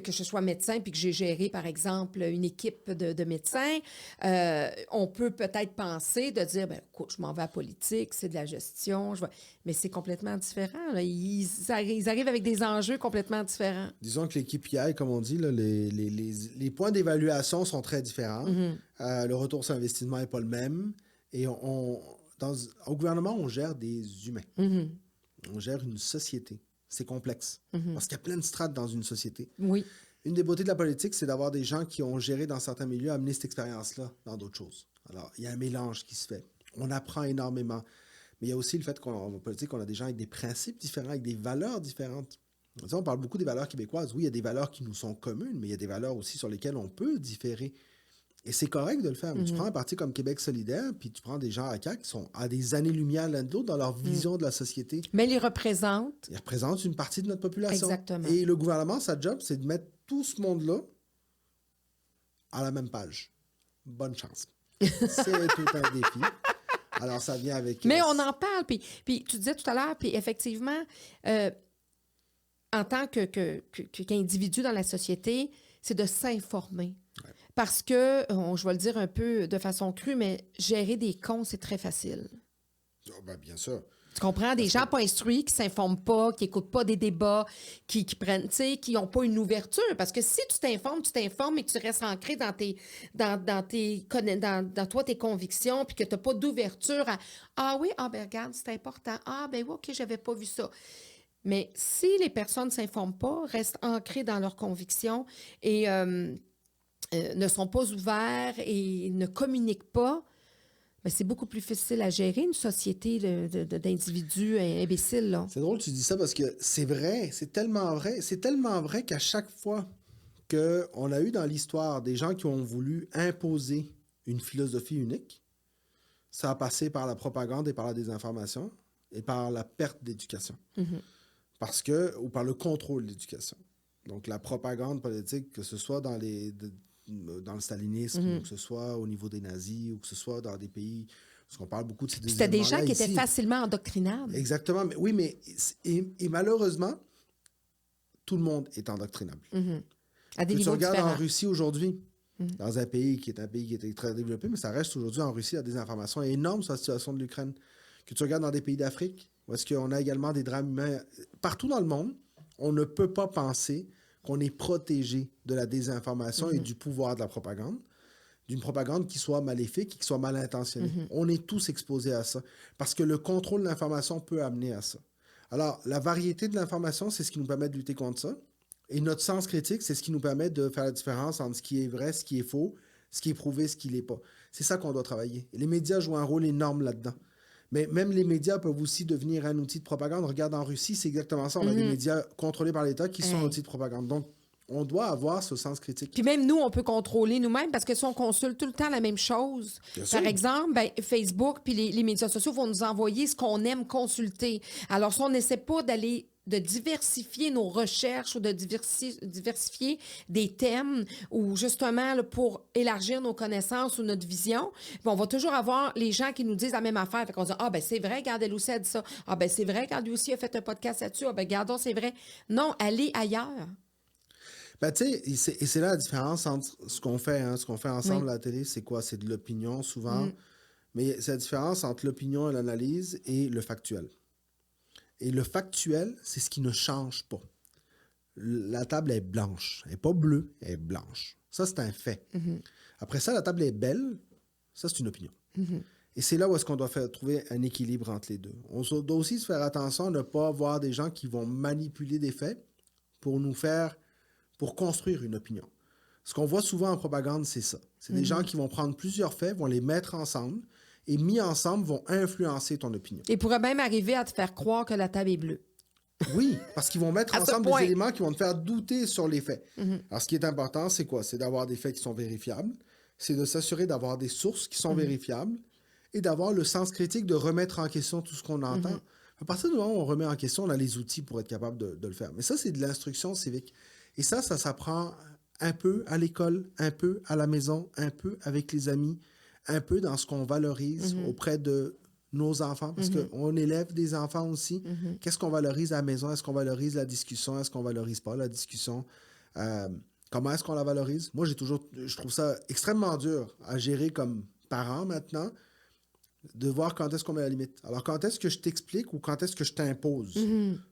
que je sois médecin puis que j'ai géré, par exemple, une équipe de médecins, on peut peut-être penser de dire, ben, écoute, je m'en vais à la politique, c'est de la gestion, mais c'est complètement différent. Là. Ils arrivent avec des enjeux complètement différents. Disons que l'équipe KPI, comme on dit, là, les points d'évaluation sont très différents. Le retour sur investissement n'est pas le même. Et au gouvernement, on gère des humains. On gère une société. C'est complexe. Parce qu'il y a plein de strates dans une société. Oui. Une des beautés de la politique, c'est d'avoir des gens qui ont géré dans certains milieux, amené cette expérience-là dans d'autres choses. Alors, il y a un mélange qui se fait. On apprend énormément. Mais il y a aussi le fait qu'en politique, on a des gens avec des principes différents, avec des valeurs différentes. On parle beaucoup des valeurs québécoises. Oui, il y a des valeurs qui nous sont communes, mais il y a des valeurs aussi sur lesquelles on peut différer. Et c'est correct de le faire. Mais tu prends un parti comme Québec solidaire, puis tu prends des gens à CAQ qui sont à des années-lumière l'un de l'autre dans leur vision de la société. Mais ils représentent. Ils représentent une partie de notre population. Exactement. Et le gouvernement, sa job, c'est de mettre tout ce monde-là à la même page. Bonne chance. C'est tout un défi. Alors, ça vient avec... Mais on en parle. Puis tu disais tout à l'heure, puis effectivement, en tant qu'individu dans la société, c'est de s'informer. Ouais. Parce que, je vais le dire un peu de façon crue, mais gérer des cons, c'est très facile. Oh, ben, bien sûr. Tu comprends? Des gens pas instruits, qui s'informent pas, qui écoutent pas des débats, qui prennent, tu sais, qui n'ont pas une ouverture. Parce que si tu t'informes et que tu restes ancré dans toi, tes convictions, puis que tu n'as pas d'ouverture à ah oui, ah ben regarde, c'est important. Ah ben oui, OK, j'avais pas vu ça. Mais si les personnes ne s'informent pas, restent ancrées dans leurs convictions et ne sont pas ouverts et ne communiquent pas, ben c'est beaucoup plus difficile à gérer une société d'individus imbéciles, là. C'est drôle que tu dis ça parce que c'est vrai, c'est tellement vrai qu'à chaque fois qu'on a eu dans l'histoire des gens qui ont voulu imposer une philosophie unique, ça a passé par la propagande et par la désinformation et par la perte d'éducation. Ou par le contrôle de l'éducation. Donc, la propagande politique, que ce soit dans le stalinisme, ou que ce soit au niveau des nazis, ou que ce soit dans des pays, parce qu'on parle beaucoup de ces deux C'était des gens qui ici. étaient facilement endoctrinables. Exactement. Mais, oui, mais et malheureusement, tout le monde est endoctrinable. À des Que tu niveaux regardes différents. en Russie aujourd'hui, dans un pays qui était très développé, mais ça reste aujourd'hui en Russie, il y a des informations énormes sur la situation de l'Ukraine. Que tu regardes dans des pays d'Afrique, où est-ce qu'on a également des drames humains. Partout dans le monde, on ne peut pas penser qu'on est protégé de la désinformation et du pouvoir de la propagande, d'une propagande qui soit maléfique et qui soit mal intentionnée. On est tous exposés à ça, parce que le contrôle de l'information peut amener à ça. Alors, la variété de l'information, c'est ce qui nous permet de lutter contre ça. Et notre sens critique, c'est ce qui nous permet de faire la différence entre ce qui est vrai, ce qui est faux, ce qui est prouvé, ce qui ne l'est pas. C'est ça qu'on doit travailler. Et les médias jouent un rôle énorme là-dedans. Mais même les médias peuvent aussi devenir un outil de propagande. Regarde, en Russie, c'est exactement ça. On a des médias contrôlés par l'État qui sont un outil de propagande. Donc, on doit avoir ce sens critique. Puis même nous, on peut contrôler nous-mêmes parce que si on consulte tout le temps la même chose, par exemple, ben, Facebook puis les médias sociaux vont nous envoyer ce qu'on aime consulter. Alors, si on n'essaie pas de diversifier nos recherches ou de diversifier des thèmes ou justement là, pour élargir nos connaissances ou notre vision, on va toujours avoir les gens qui nous disent la même affaire. Fait qu'on dit, ah ben c'est vrai, regarde, elle aussi a dit ça. Ah ben c'est vrai, quand lui aussi a fait un podcast là-dessus. Ah ben regardons, c'est vrai. Non, allez ailleurs. Ben, tu sais, et c'est là la différence entre ce qu'on fait ensemble à la télé, c'est quoi? C'est de l'opinion souvent, mais c'est la différence entre l'opinion et l'analyse et le factuel. Et le factuel, c'est ce qui ne change pas. La table est blanche. Elle n'est pas bleue, elle est blanche. Ça, c'est un fait. Après ça, la table est belle. Ça, c'est une opinion. Et c'est là où est-ce qu'on doit trouver un équilibre entre les deux. On doit aussi se faire attention à ne pas avoir des gens qui vont manipuler des faits pour construire une opinion. Ce qu'on voit souvent en propagande, c'est ça. C'est des gens qui vont prendre plusieurs faits, vont les mettre ensemble, et mis ensemble, vont influencer ton opinion. Et pourraient même arriver à te faire croire que la table est bleue. Oui, parce qu'ils vont mettre ensemble des éléments qui vont te faire douter sur les faits. Alors, ce qui est important, c'est quoi? C'est d'avoir des faits qui sont vérifiables, c'est de s'assurer d'avoir des sources qui sont vérifiables et d'avoir le sens critique de remettre en question tout ce qu'on entend. À partir du moment où on remet en question, on a les outils pour être capable de le faire. Mais ça, c'est de l'instruction civique. Et ça s'apprend un peu à l'école, un peu à la maison, un peu avec les amis, un peu dans ce qu'on valorise auprès de nos enfants, parce qu'on élève des enfants aussi. Qu'est-ce qu'on valorise à la maison? Est-ce qu'on valorise la discussion? Est-ce qu'on valorise pas la discussion? Comment est-ce qu'on la valorise? Moi, je trouve ça extrêmement dur à gérer comme parent maintenant, de voir quand est-ce qu'on met la limite. Alors, quand est-ce que je t'explique ou quand est-ce que je t'impose?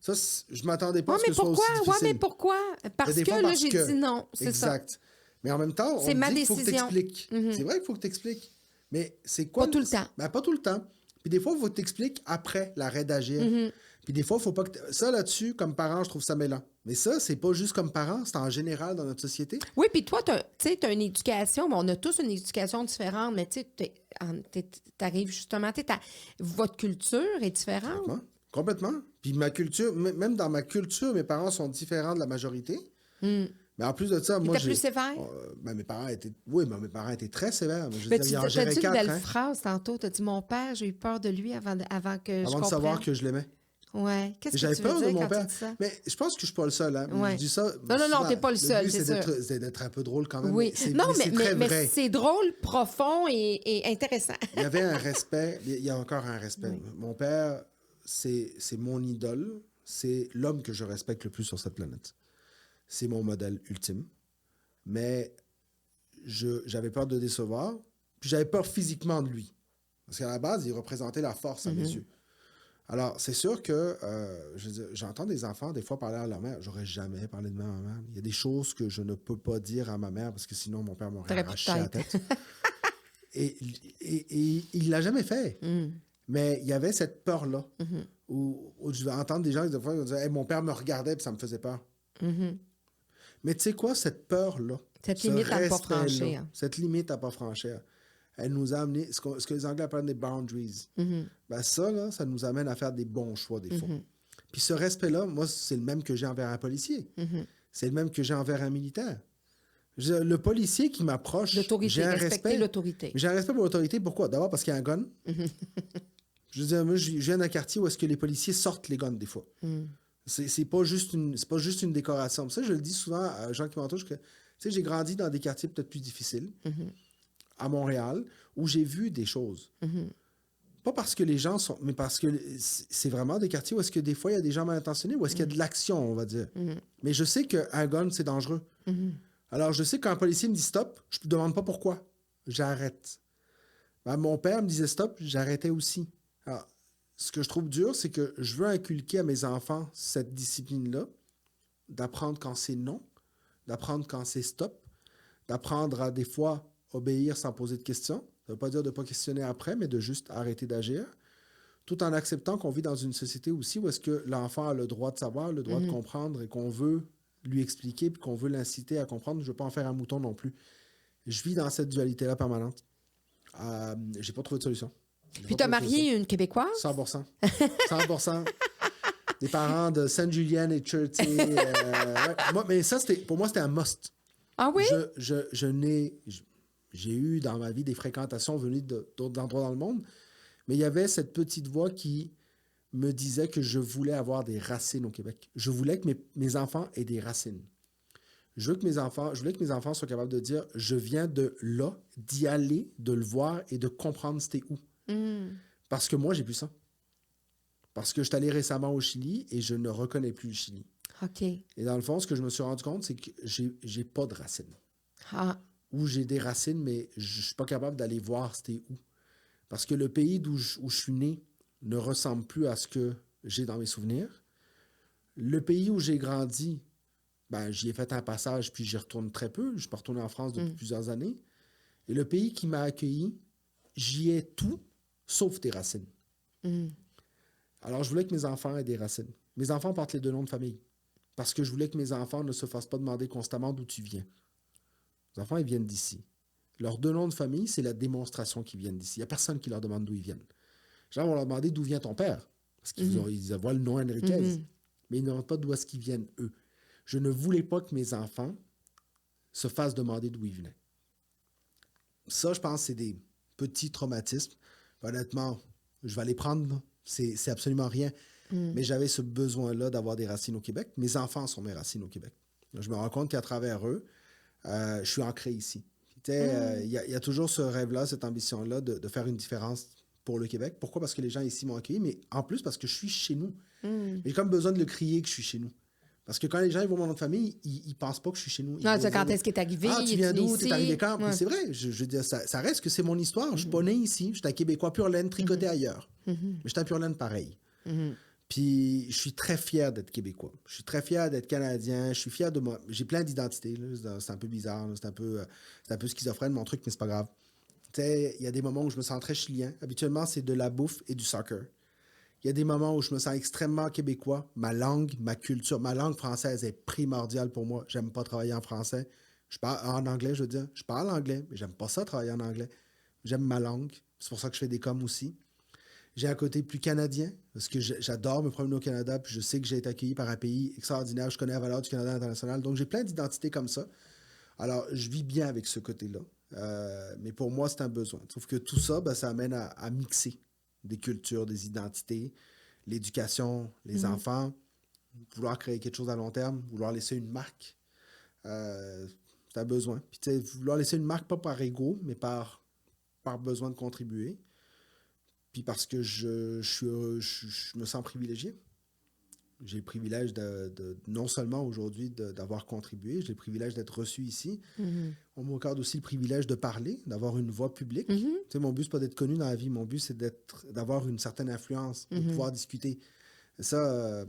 Ça, je ne m'attendais pas à ce que ce soit aussi difficile. Oui, mais pourquoi? Parce que là, j'ai dit non, c'est ça. Exact. Mais en même temps, on dit qu'il faut que tu expliques. C'est vrai qu'il faut que tu expliques. Mais c'est quoi? Pas tout le temps. Ben, pas tout le temps. Puis des fois, il faut que tu expliques après l'arrêt d'agir. Puis des fois, il ne faut pas que... Ça, là-dessus, comme parent, je trouve ça mêlant. Mais ça, c'est pas juste comme parent, c'est en général dans notre société. Oui, puis toi, tu as une éducation, mais on a tous une éducation différente, mais tu arrives justement, votre culture est différente. Complètement. Puis ma culture, même dans ma culture, mes parents sont différents de la majorité. Mais en plus de ça, moi, plus sévère? Mes parents étaient... Oui, mais mes parents étaient très sévères. Mais tu as dit une belle phrase tantôt. Tu as dit, mon père, j'ai eu peur de lui avant que je comprenne. Avant de savoir que je l'aimais. Ouais. Qu'est-ce que j'avais tu peur veux de dire mon quand père. tu dis ça? Mais je pense que je suis pas le seul. Hein. Ouais. Je dis ça. Non, t'es pas le seul, c'est sûr. C'est d'être un peu drôle quand même. Oui. Mais c'est drôle, profond et intéressant. Il y avait un respect. Il y a encore un respect. Oui. Mon père, c'est mon idole. C'est l'homme que je respecte le plus sur cette planète. C'est mon modèle ultime. Mais j'avais peur de décevoir. Puis j'avais peur physiquement de lui. Parce qu'à la base, il représentait la force à mes yeux. Alors, c'est sûr que je veux dire, j'entends des enfants des fois parler à leur mère. J'aurais jamais parlé de ma mère. Il y a des choses que je ne peux pas dire à ma mère parce que sinon mon père m'aurait T'aurais plus de arraché la tête. tête. Et il l'a jamais fait. Mais il y avait cette peur-là où je vais entendre des gens des fois, ils vont dire Hey, mon père me regardait et ça me faisait peur. Mais tu sais quoi, cette peur-là, Cette ce limite à ne pas respect-là, franchir. cette limite à ne pas franchir, elle nous a amené ce que les Anglais appellent des boundaries. Ben ça, là, ça nous amène à faire des bons choix des fois. Puis ce respect-là, moi, c'est le même que j'ai envers un policier. C'est le même que j'ai envers un militaire. Le policier qui m'approche, L'autorité, j'ai un respecter respect. l'autorité. J'ai un respect pour l'autorité. Pourquoi? D'abord parce qu'il y a un gun. Je veux dire, moi, je viens d'un quartier où est-ce que les policiers sortent les guns des fois. C'est pas juste une décoration. Ça, je le dis souvent aux gens qui m'entourent, que j'ai grandi dans des quartiers peut-être plus difficiles, à Montréal, où j'ai vu des choses. Pas parce que les gens sont... Mais parce que c'est vraiment des quartiers où est-ce que des fois, il y a des gens mal intentionnés, où est-ce qu'il y a de l'action, on va dire. Mais je sais qu'un gun, c'est dangereux. Alors, je sais que quand un policier me dit stop, je ne demande pas pourquoi. J'arrête. Ben, mon père me disait stop, j'arrêtais aussi. Alors, ce que je trouve dur, c'est que je veux inculquer à mes enfants cette discipline-là, d'apprendre quand c'est non, d'apprendre quand c'est stop, d'apprendre à des fois obéir sans poser de questions. Ça ne veut pas dire de ne pas questionner après, mais de juste arrêter d'agir, tout en acceptant qu'on vit dans une société aussi où est-ce que l'enfant a le droit de savoir, le droit de comprendre et qu'on veut lui expliquer puis qu'on veut l'inciter à comprendre. Je ne veux pas en faire un mouton non plus. Je vis dans cette dualité-là permanente. J'ai pas trouvé de solution. Puis tu as marié une Québécoise? 100%. 100%. Des parents de Sainte-Julienne et Chertsey. Ouais. Mais ça, pour moi, c'était un must. Ah oui? J'ai eu dans ma vie des fréquentations venues d'autres endroits dans le monde, mais il y avait cette petite voix qui me disait que je voulais avoir des racines au Québec. Je voulais que mes enfants aient des racines. Je voulais que mes enfants soient capables de dire « Je viens de là, d'y aller, de le voir et de comprendre c'était où. » Parce que moi, j'ai plus ça. Parce que je suis allé récemment au Chili et je ne reconnais plus le Chili. OK. Et dans le fond, ce que je me suis rendu compte, c'est que j'ai pas de racines. Ah. Ou j'ai des racines, mais je suis pas capable d'aller voir c'était où. Parce que le pays où je suis né ne ressemble plus à ce que j'ai dans mes souvenirs. Le pays où j'ai grandi, ben, j'y ai fait un passage, puis j'y retourne très peu. Je suis pas retourné en France depuis plusieurs années. Et le pays qui m'a accueilli, j'y ai tout, sauf des racines. Alors, je voulais que mes enfants aient des racines. Mes enfants portent les 2 noms de famille. Parce que je voulais que mes enfants ne se fassent pas demander constamment d'où tu viens. Les enfants, ils viennent d'ici. Leurs 2 noms de famille, c'est la démonstration qu'ils viennent d'ici. Il n'y a personne qui leur demande d'où ils viennent. Les gens vont leur demander d'où vient ton père. Parce qu'ils voient le nom Enriquez. Mais ils ne demandent pas d'où est-ce qu'ils viennent, eux. Je ne voulais pas que mes enfants se fassent demander d'où ils venaient. Ça, je pense, c'est des petits traumatismes. Honnêtement, je vais les prendre, là. C'est absolument rien. Mais j'avais ce besoin-là d'avoir des racines au Québec. Mes enfants sont mes racines au Québec. Je me rends compte qu'à travers eux, je suis ancré ici. Il y a toujours ce rêve-là, cette ambition-là de faire une différence pour le Québec. Pourquoi? Parce que les gens ici m'ont accueilli, mais en plus parce que je suis chez nous. J'ai comme besoin de le crier que je suis chez nous. Parce que quand les gens ils voient mon nom de famille, ils ne pensent pas que je suis chez nous. Non, c'est quand est-ce qu'il est arrivé? Ah, tu viens d'où? T'es arrivé quand? Ouais. C'est vrai, je veux dire, ça reste que c'est mon histoire. Je ne suis pas né ici. Je suis un Québécois pur laine, tricoté ailleurs. Mais je suis un pur laine pareil. Puis je suis très fier d'être Québécois. Je suis très fier d'être Canadien. Je suis fier de moi. J'ai plein d'identités. C'est un peu bizarre. C'est un peu schizophrène, mon truc, mais c'est pas grave. Tu sais, il y a des moments où je me sens très chilien. Habituellement, c'est de la bouffe et du soccer. Il y a des moments où je me sens extrêmement québécois. Ma langue, ma culture, ma langue française est primordiale pour moi. J'aime pas travailler en français. Je parle en anglais, je veux dire. Je parle anglais, mais j'aime pas ça travailler en anglais. J'aime ma langue. C'est pour ça que je fais des coms aussi. J'ai un côté plus canadien, parce que j'adore me promener au Canada, puis je sais que j'ai été accueilli par un pays extraordinaire. Je connais la valeur du Canada international. Donc, j'ai plein d'identités comme ça. Alors, je vis bien avec ce côté-là. Mais pour moi, c'est un besoin. Sauf que tout ça, ben, ça amène à mixer des cultures, des identités, l'éducation, les enfants, vouloir créer quelque chose à long terme, vouloir laisser une marque. C'est un besoin. Puis, tu sais, vouloir laisser une marque, pas par ego, mais par besoin de contribuer. Puis parce que je me sens privilégié. J'ai le privilège non seulement aujourd'hui d'avoir contribué, j'ai le privilège d'être reçu ici. On m'accorde aussi le privilège de parler, d'avoir une voix publique. Tu sais, mon but, c'est pas d'être connu dans la vie. Mon but, c'est d'avoir une certaine influence, de pouvoir discuter. Et ça,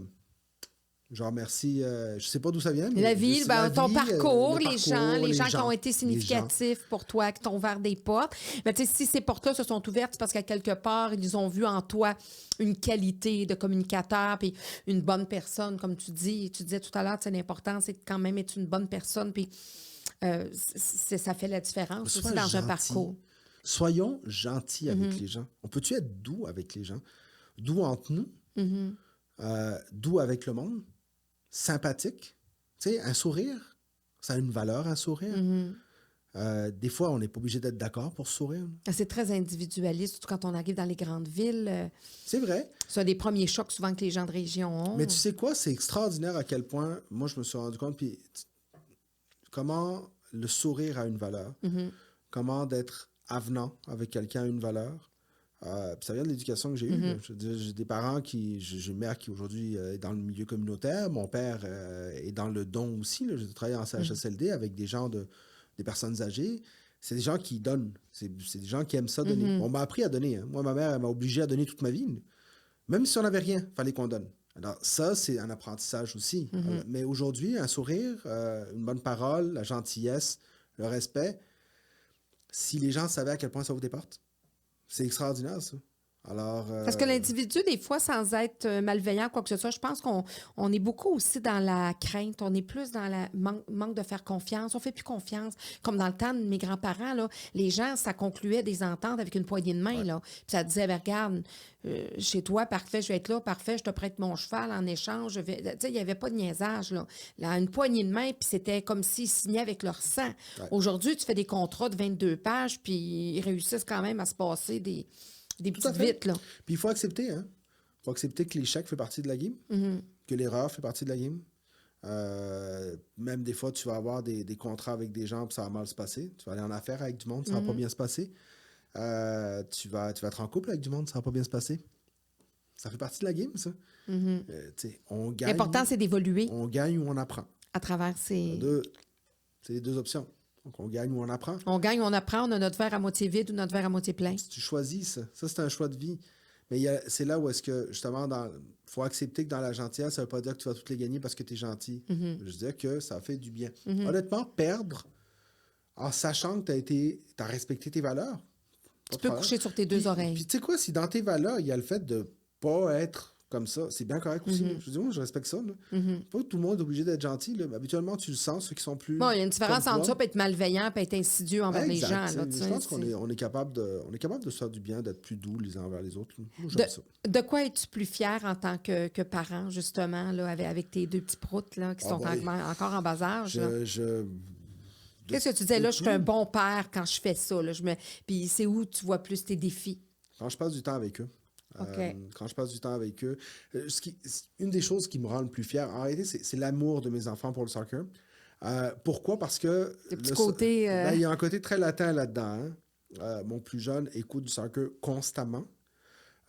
je remercie. Je sais pas d'où ça vient. Mais la vie, ton parcours, les gens qui ont été significatifs pour toi, qui t'ont ouvert des portes. Mais tu sais, si ces portes-là se sont ouvertes, c'est parce qu'à quelque part, ils ont vu en toi une qualité de communicateur puis une bonne personne, comme tu dis. Tu disais tout à l'heure, l'important, c'est quand même être une bonne personne. Puis ça fait la différence aussi dans un parcours. Soyons gentils avec les gens. On peut-tu être doux avec les gens? Doux entre nous? Doux avec le monde? Sympathique. Tu sais, un sourire, ça a une valeur, un sourire. Des fois, on n'est pas obligé d'être d'accord pour sourire. C'est très individualiste, surtout quand on arrive dans les grandes villes. C'est vrai. C'est un des premiers chocs souvent que les gens de région ont. Mais tu sais quoi? C'est extraordinaire à quel point, moi, je me suis rendu compte, puis comment le sourire a une valeur. Comment d'être avenant avec quelqu'un a une valeur. Ça vient de l'éducation que j'ai eue. J'ai des parents j'ai une mère qui aujourd'hui est dans le milieu communautaire. Mon père est dans le don aussi. J'ai travaillé en CHSLD avec des gens, des personnes âgées. C'est des gens qui donnent. C'est des gens qui aiment ça donner. On m'a appris à donner. Hein. Moi, ma mère, elle m'a obligé à donner toute ma vie. Même si on n'avait rien, il fallait qu'on donne. Alors ça, c'est un apprentissage aussi. Mais aujourd'hui, un sourire, une bonne parole, la gentillesse, le respect, si les gens savaient à quel point ça ouvre des portes, c'est extraordinaire, ça. Alors, parce que l'individu, des fois, sans être malveillant, quoi que ce soit, je pense qu'on est beaucoup aussi dans la crainte. On est plus dans le manque de faire confiance. On ne fait plus confiance. Comme dans le temps de mes grands-parents, là, les gens, ça concluait des ententes avec une poignée de main. Là. Puis ça disait, ben, regarde, chez toi, parfait, je vais être là, parfait, je te prête mon cheval en échange. Tu sais, il n'y avait pas de niaisage. Là, une poignée de main, puis c'était comme s'ils signaient avec leur sang. Ouais. Aujourd'hui, tu fais des contrats de 22 pages, puis ils réussissent quand même à se passer des petites vites, là. Puis il faut accepter, hein. Il faut accepter que l'échec fait partie de la game, que l'erreur fait partie de la game. Même des fois, tu vas avoir des contrats avec des gens, puis ça va mal se passer. Tu vas aller en affaires avec du monde, ça va pas bien se passer. Tu vas être en couple avec du monde, ça va pas bien se passer. Ça fait partie de la game, ça. On gagne. L'important, c'est d'évoluer. On gagne ou on apprend. À travers ces... C'est les deux options. Donc, on gagne ou on apprend. On gagne ou on apprend, on a notre verre à moitié vide ou notre verre à moitié plein. Si tu choisis ça, c'est un choix de vie. Mais c'est là où est-ce que, justement, il faut accepter que dans la gentillesse, ça ne veut pas dire que tu vas toutes les gagner parce que tu es gentil. Je veux dire que ça fait du bien. Honnêtement, perdre en sachant que tu as respecté tes valeurs. Tu peux coucher sur tes deux oreilles. Puis tu sais quoi, si dans tes valeurs, il y a le fait de ne pas être comme ça, c'est bien correct aussi. Je dis, moi, je respecte ça. Pas tout le monde est obligé d'être gentil. Là. Habituellement, tu le sens, ceux qui sont plus... Bon, il y a une différence entre ça et être malveillant et être insidieux envers les gens. Là, je pense qu'on est capable de se faire du bien, d'être plus doux les uns envers les autres. Moi, j'aime ça. De quoi es-tu plus fier en tant que parent, justement, là, avec tes deux petits proutes là, qui sont encore en bas âge? Qu'est-ce que tu disais? Là, je suis un bon père quand je fais ça. Là, Puis c'est où tu vois plus tes défis? Quand je passe du temps avec eux. Quand je passe du temps avec eux. Une des choses qui me rend le plus fier, en réalité, c'est l'amour de mes enfants pour le soccer. Pourquoi? Parce que... il y a un côté très latin là-dedans. Hein? Mon plus jeune écoute du soccer constamment.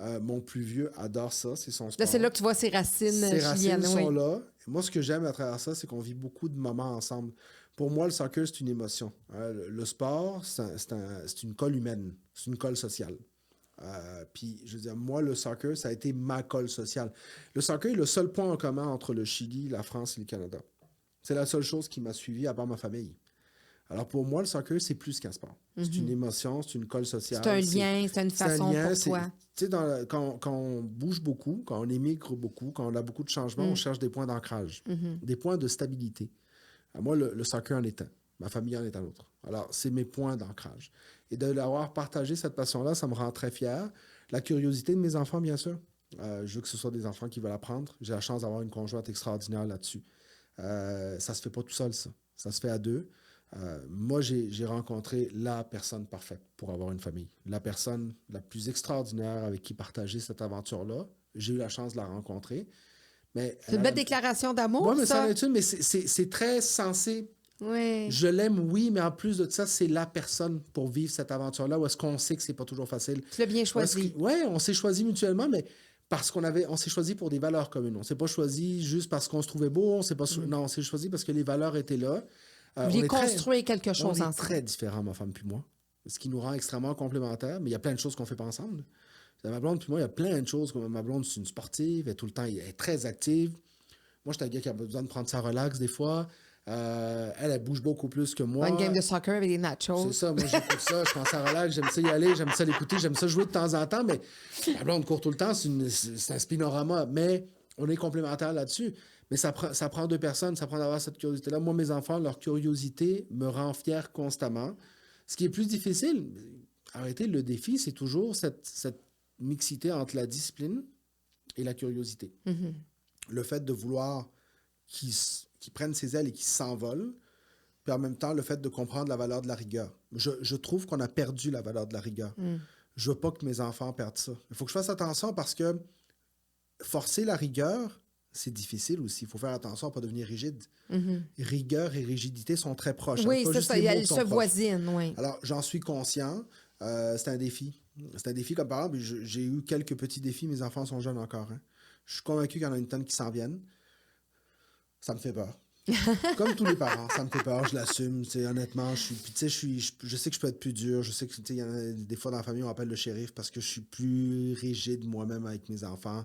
Mon plus vieux adore ça, c'est son sport. Là, c'est là que tu vois ses racines chiliennes. Ses racines sont là. Et moi, ce que j'aime à travers ça, c'est qu'on vit beaucoup de moments ensemble. Pour moi, le soccer, c'est une émotion. Le sport, c'est une colle humaine. C'est une colle sociale. Puis, je veux dire, moi, le soccer, ça a été ma colle sociale. Le soccer est le seul point en commun entre le Chili, la France et le Canada. C'est la seule chose qui m'a suivi à part ma famille. Alors, pour moi, le soccer, c'est plus qu'un sport. C'est une émotion, c'est une colle sociale. C'est un lien, c'est une façon pour toi. Tu sais, quand on bouge beaucoup, quand on émigre beaucoup, quand on a beaucoup de changements, on cherche des points d'ancrage, des points de stabilité. Moi, le soccer en est un. Ma famille en est un autre. Alors, c'est mes points d'ancrage. Et de l'avoir partagé, cette passion-là, ça me rend très fier. La curiosité de mes enfants, bien sûr. Je veux que ce soit des enfants qui veulent apprendre. J'ai la chance d'avoir une conjointe extraordinaire là-dessus. Ça se fait pas tout seul, ça. Ça se fait à deux. Moi, j'ai rencontré la personne parfaite pour avoir une famille. La personne la plus extraordinaire avec qui partager cette aventure-là. J'ai eu la chance de la rencontrer. C'est une belle déclaration d'amour, ouais, mais ça. Mais c'est très sensé. Oui. Je l'aime, oui, mais en plus de ça, c'est la personne pour vivre cette aventure-là où est-ce qu'on sait que c'est pas toujours facile. Tu l'as bien choisi. Oui, on s'est choisi mutuellement, mais parce on s'est choisi pour des valeurs communes. On s'est pas choisi juste parce qu'on se trouvait beau. Non, on s'est choisi parce que les valeurs étaient là. Vous vouliez construire quelque chose ensemble. On est très différents, ma femme puis moi. Ce qui nous rend extrêmement complémentaires. Mais il y a plein de choses qu'on fait pas ensemble. Ma blonde puis moi, il y a plein de choses. Comme ma blonde, c'est une sportive. Elle est tout le temps, elle est très active. Moi, je suis un gars qui a besoin de prendre sa relax des fois. Elle bouge beaucoup plus que moi. Une game de soccer avec des nachos. C'est ça, moi j'écoute ça, je prends ça relax, j'aime ça y aller, j'aime ça l'écouter, j'aime ça jouer de temps en temps, mais la blonde court tout le temps, c'est un spinorama, mais on est complémentaires là-dessus. Mais ça prend deux personnes, ça prend d'avoir cette curiosité-là. Moi, mes enfants, leur curiosité me rend fier constamment. Ce qui est plus difficile, arrêtez, le défi, c'est toujours cette mixité entre la discipline et la curiosité. Mm-hmm. Le fait de vouloir qu'ils prennent ses ailes et qu'ils s'envolent, puis en même temps, le fait de comprendre la valeur de la rigueur. Je trouve qu'on a perdu la valeur de la rigueur. Je veux pas que mes enfants perdent ça. Il faut que je fasse attention parce que forcer la rigueur, c'est difficile aussi. Il faut faire attention à ne pas devenir rigide. Rigueur et rigidité sont très proches. Oui, c'est ça. Elles se voisinent, oui. Alors, j'en suis conscient. C'est un défi. C'est un défi comme par exemple, j'ai eu quelques petits défis. Mes enfants sont jeunes encore. Hein. Je suis convaincu qu'il y en a une tonne qui s'en viennent. Ça me fait peur. Comme tous les parents, ça me fait peur, je l'assume. Honnêtement, je sais que je peux être plus dur. Je sais que y en a des fois dans la famille, on appelle le shérif parce que je suis plus rigide moi-même avec mes enfants.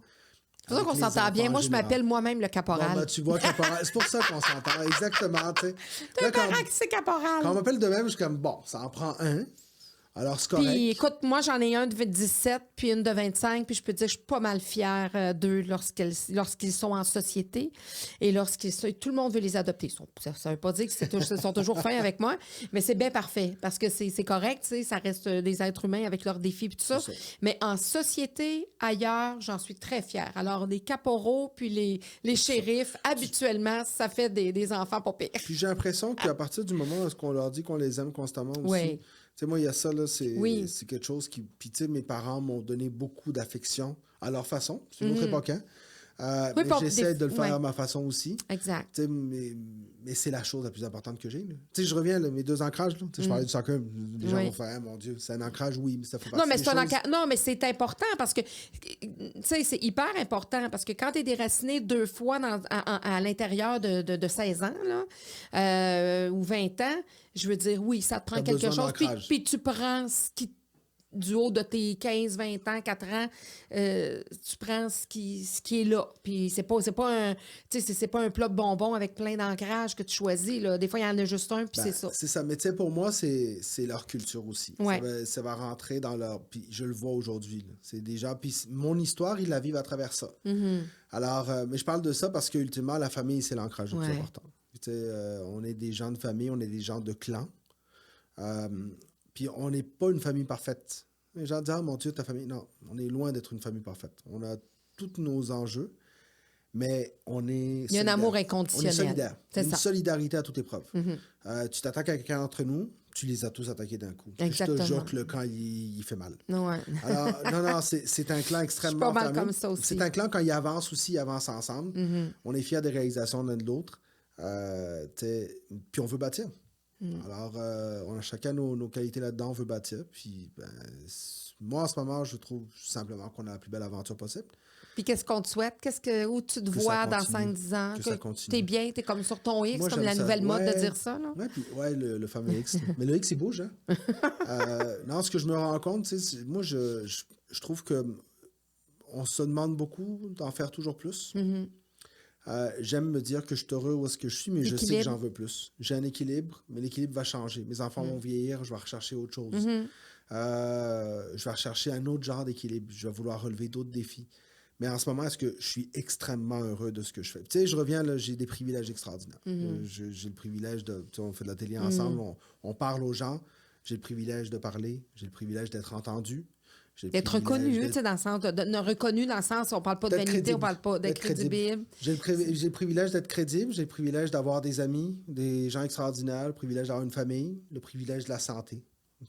C'est pour ça qu'on s'entend bien. Moi, je m'appelle moi-même le caporal. Bon, tu vois, caporal. C'est pour ça qu'on s'entend. Exactement. T'as un parent qui c'est caporal. Quand on m'appelle de même, je suis comme, bon, ça en prend un. Alors, c'est correct. Puis, écoute, moi, j'en ai un de 17 puis une de 25, puis je peux te dire que je suis pas mal fière d'eux lorsqu'ils sont en société et tout le monde veut les adopter. Ça veut pas dire qu'ils sont toujours fins avec moi, mais c'est bien parfait parce que c'est correct, tu sais, ça reste des êtres humains avec leurs défis puis tout ça. Mais en société, ailleurs, j'en suis très fière. Alors, les caporaux puis les shérifs, habituellement, ça fait des enfants pas pires. Puis j'ai l'impression qu'à partir du moment où on leur dit qu'on les aime constamment aussi... Oui. Tu sais, moi, il y a ça, là, c'est quelque chose qui... Puis, tu sais, mes parents m'ont donné beaucoup d'affection à leur façon. C'est une autre époque, hein? Mais j'essaie de le faire à ma façon aussi. Exact. Tu sais, mais c'est la chose la plus importante que j'ai. Tu sais, je reviens, là, mes 2 ancrages, là. Tu sais, je parlais du soccer, les gens vont faire, mon Dieu, c'est un ancrage, oui, mais ça fait partie des choses. Non, mais c'est important parce que, tu sais, c'est hyper important parce que quand tu es déraciné 2 fois à l'intérieur de 16 ans, là, ou 20 ans, je veux dire, oui, ça te prend quelque chose. Puis tu prends du haut de tes 15, 20 ans, 4 ans, tu prends ce qui est là. Puis c'est pas un plat de bonbons avec plein d'ancrage que tu choisis. Là. Des fois, il y en a juste un, puis c'est ça. C'est ça. Mais tu sais, pour moi, c'est leur culture aussi. Ouais. Ça va rentrer dans leur... Puis je le vois aujourd'hui. Là. C'est déjà... Puis mon histoire, ils la vivent à travers ça. Alors, mais je parle de ça parce qu'ultimement, la famille, c'est l'ancrage le plus important. Tu sais, on est des gens de famille, on est des gens de clan. Puis on n'est pas une famille parfaite. Les gens disent « Ah, mon Dieu, ta famille... » Non, on est loin d'être une famille parfaite. On a tous nos enjeux, mais on est... Il y a un amour inconditionnel. On est solidaire. C'est une ça. solidarité à toute épreuve. Tu t'attaques à quelqu'un d'entre nous, tu les as tous attaqués d'un coup. Exactement. Je te jure que le clan, il fait mal. Ouais. Alors, non, c'est un clan extrêmement... Je suis pas mal comme ça aussi. C'est un clan, quand il avance aussi, il avance ensemble. On est fiers des réalisations l'un de l'autre. Puis on veut bâtir. Alors, on a chacun nos qualités là-dedans, on veut bâtir. Puis, moi, en ce moment, je trouve simplement qu'on a la plus belle aventure possible. Puis, qu'est-ce qu'on te souhaite? Où tu te vois dans 5-10 ans? Que ça continue. T'es bien, t'es comme sur ton X, moi, comme la nouvelle mode de dire ça. Là. Oui, le fameux X. Mais le X, il bouge. Hein? Non, ce que je me rends compte, moi, je trouve que on se demande beaucoup d'en faire toujours plus. J'aime me dire que je suis heureux où est-ce que je suis, mais je sais que j'en veux plus. J'ai un équilibre, mais l'équilibre va changer. Mes enfants vont vieillir, je vais rechercher autre chose. Je vais rechercher un autre genre d'équilibre. Je vais vouloir relever d'autres défis. Mais en ce moment, est-ce que je suis extrêmement heureux de ce que je fais? Tu sais, je reviens, là, j'ai des privilèges extraordinaires. J'ai le privilège de... Tu sais, on fait de la télé ensemble, on parle aux gens. J'ai le privilège de parler. J'ai le privilège d'être entendu. D'être reconnu, tu sais, dans le sens reconnu dans le sens, on parle pas de vanité, crédible. On parle pas d'être crédible. J'ai le privilège d'être crédible, j'ai le privilège d'avoir des amis, des gens extraordinaires, le privilège d'avoir une famille, le privilège de la santé.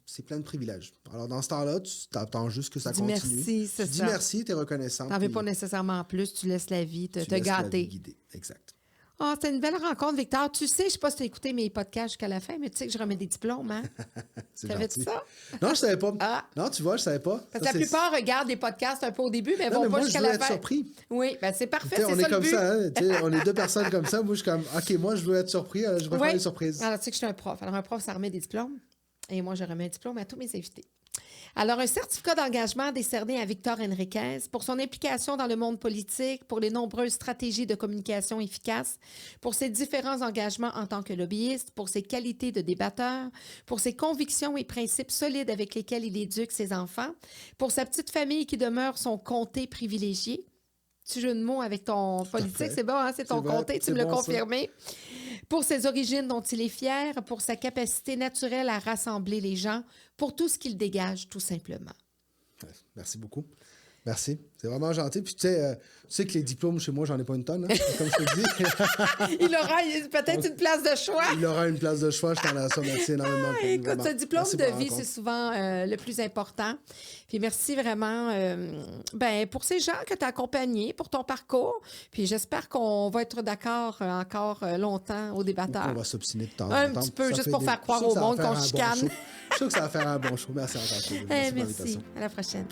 C'est plein de privilèges. Alors, dans ce temps-là, tu t'attends juste que ça continue. Merci, c'est ça. Tu dis merci, tu es reconnaissant. T'en veux pas nécessairement plus, tu laisses la vie te gâter. La vie guider. Exact. Ah, c'était une belle rencontre, Victor. Tu sais, je ne sais pas si tu as écouté mes podcasts jusqu'à la fin, mais tu sais que je remets des diplômes, hein? C'est Savais-tu gentil. ça? Non, je ne savais pas. Ah. Non, tu vois, je ne savais pas. Parce que Ça, la plupart regardent des podcasts un peu au début, mais Non, vont mais pas moi, je jusqu'à veux la être fin. surpris. Oui, ben c'est parfait, T'sais, c'est on ça est le comme but. ça, hein? T'sais, on est deux personnes comme ça. Moi, je suis comme, OK, moi, je veux être surpris, alors je vais faire des surprises. Alors, tu sais que je suis un prof. Alors, un prof, ça remet des diplômes. Et moi, je remets un diplôme à tous mes invités. Alors, un certificat d'engagement décerné à Victor Henriquez pour son implication dans le monde politique, pour les nombreuses stratégies de communication efficaces, pour ses différents engagements en tant que lobbyiste, pour ses qualités de débatteur, pour ses convictions et principes solides avec lesquels il éduque ses enfants, pour sa petite famille qui demeure son comté privilégié. Petit jeu de mots avec ton politique, c'est bon, hein? C'est ton comté, tu me l'as confirmé. Pour ses origines dont il est fier, pour sa capacité naturelle à rassembler les gens, pour tout ce qu'il dégage, tout simplement. Merci beaucoup. Merci. C'est vraiment gentil. Puis tu sais que les diplômes, chez moi, j'en ai pas une tonne, hein, comme je te dis. Il aura peut-être une place de choix. Il aura une place de choix. Je t'en remercie énormément. Écoute, ce diplôme de vie, c'est souvent le plus important. Puis merci vraiment pour ces gens que tu as accompagnés, pour ton parcours. Puis j'espère qu'on va être d'accord encore longtemps au débatteur. On va s'obstiner de temps en temps. Un petit peu, juste pour faire croire au monde qu'on chicane. Je suis sûr que ça va faire un bon show. Merci encore. Merci. À la prochaine.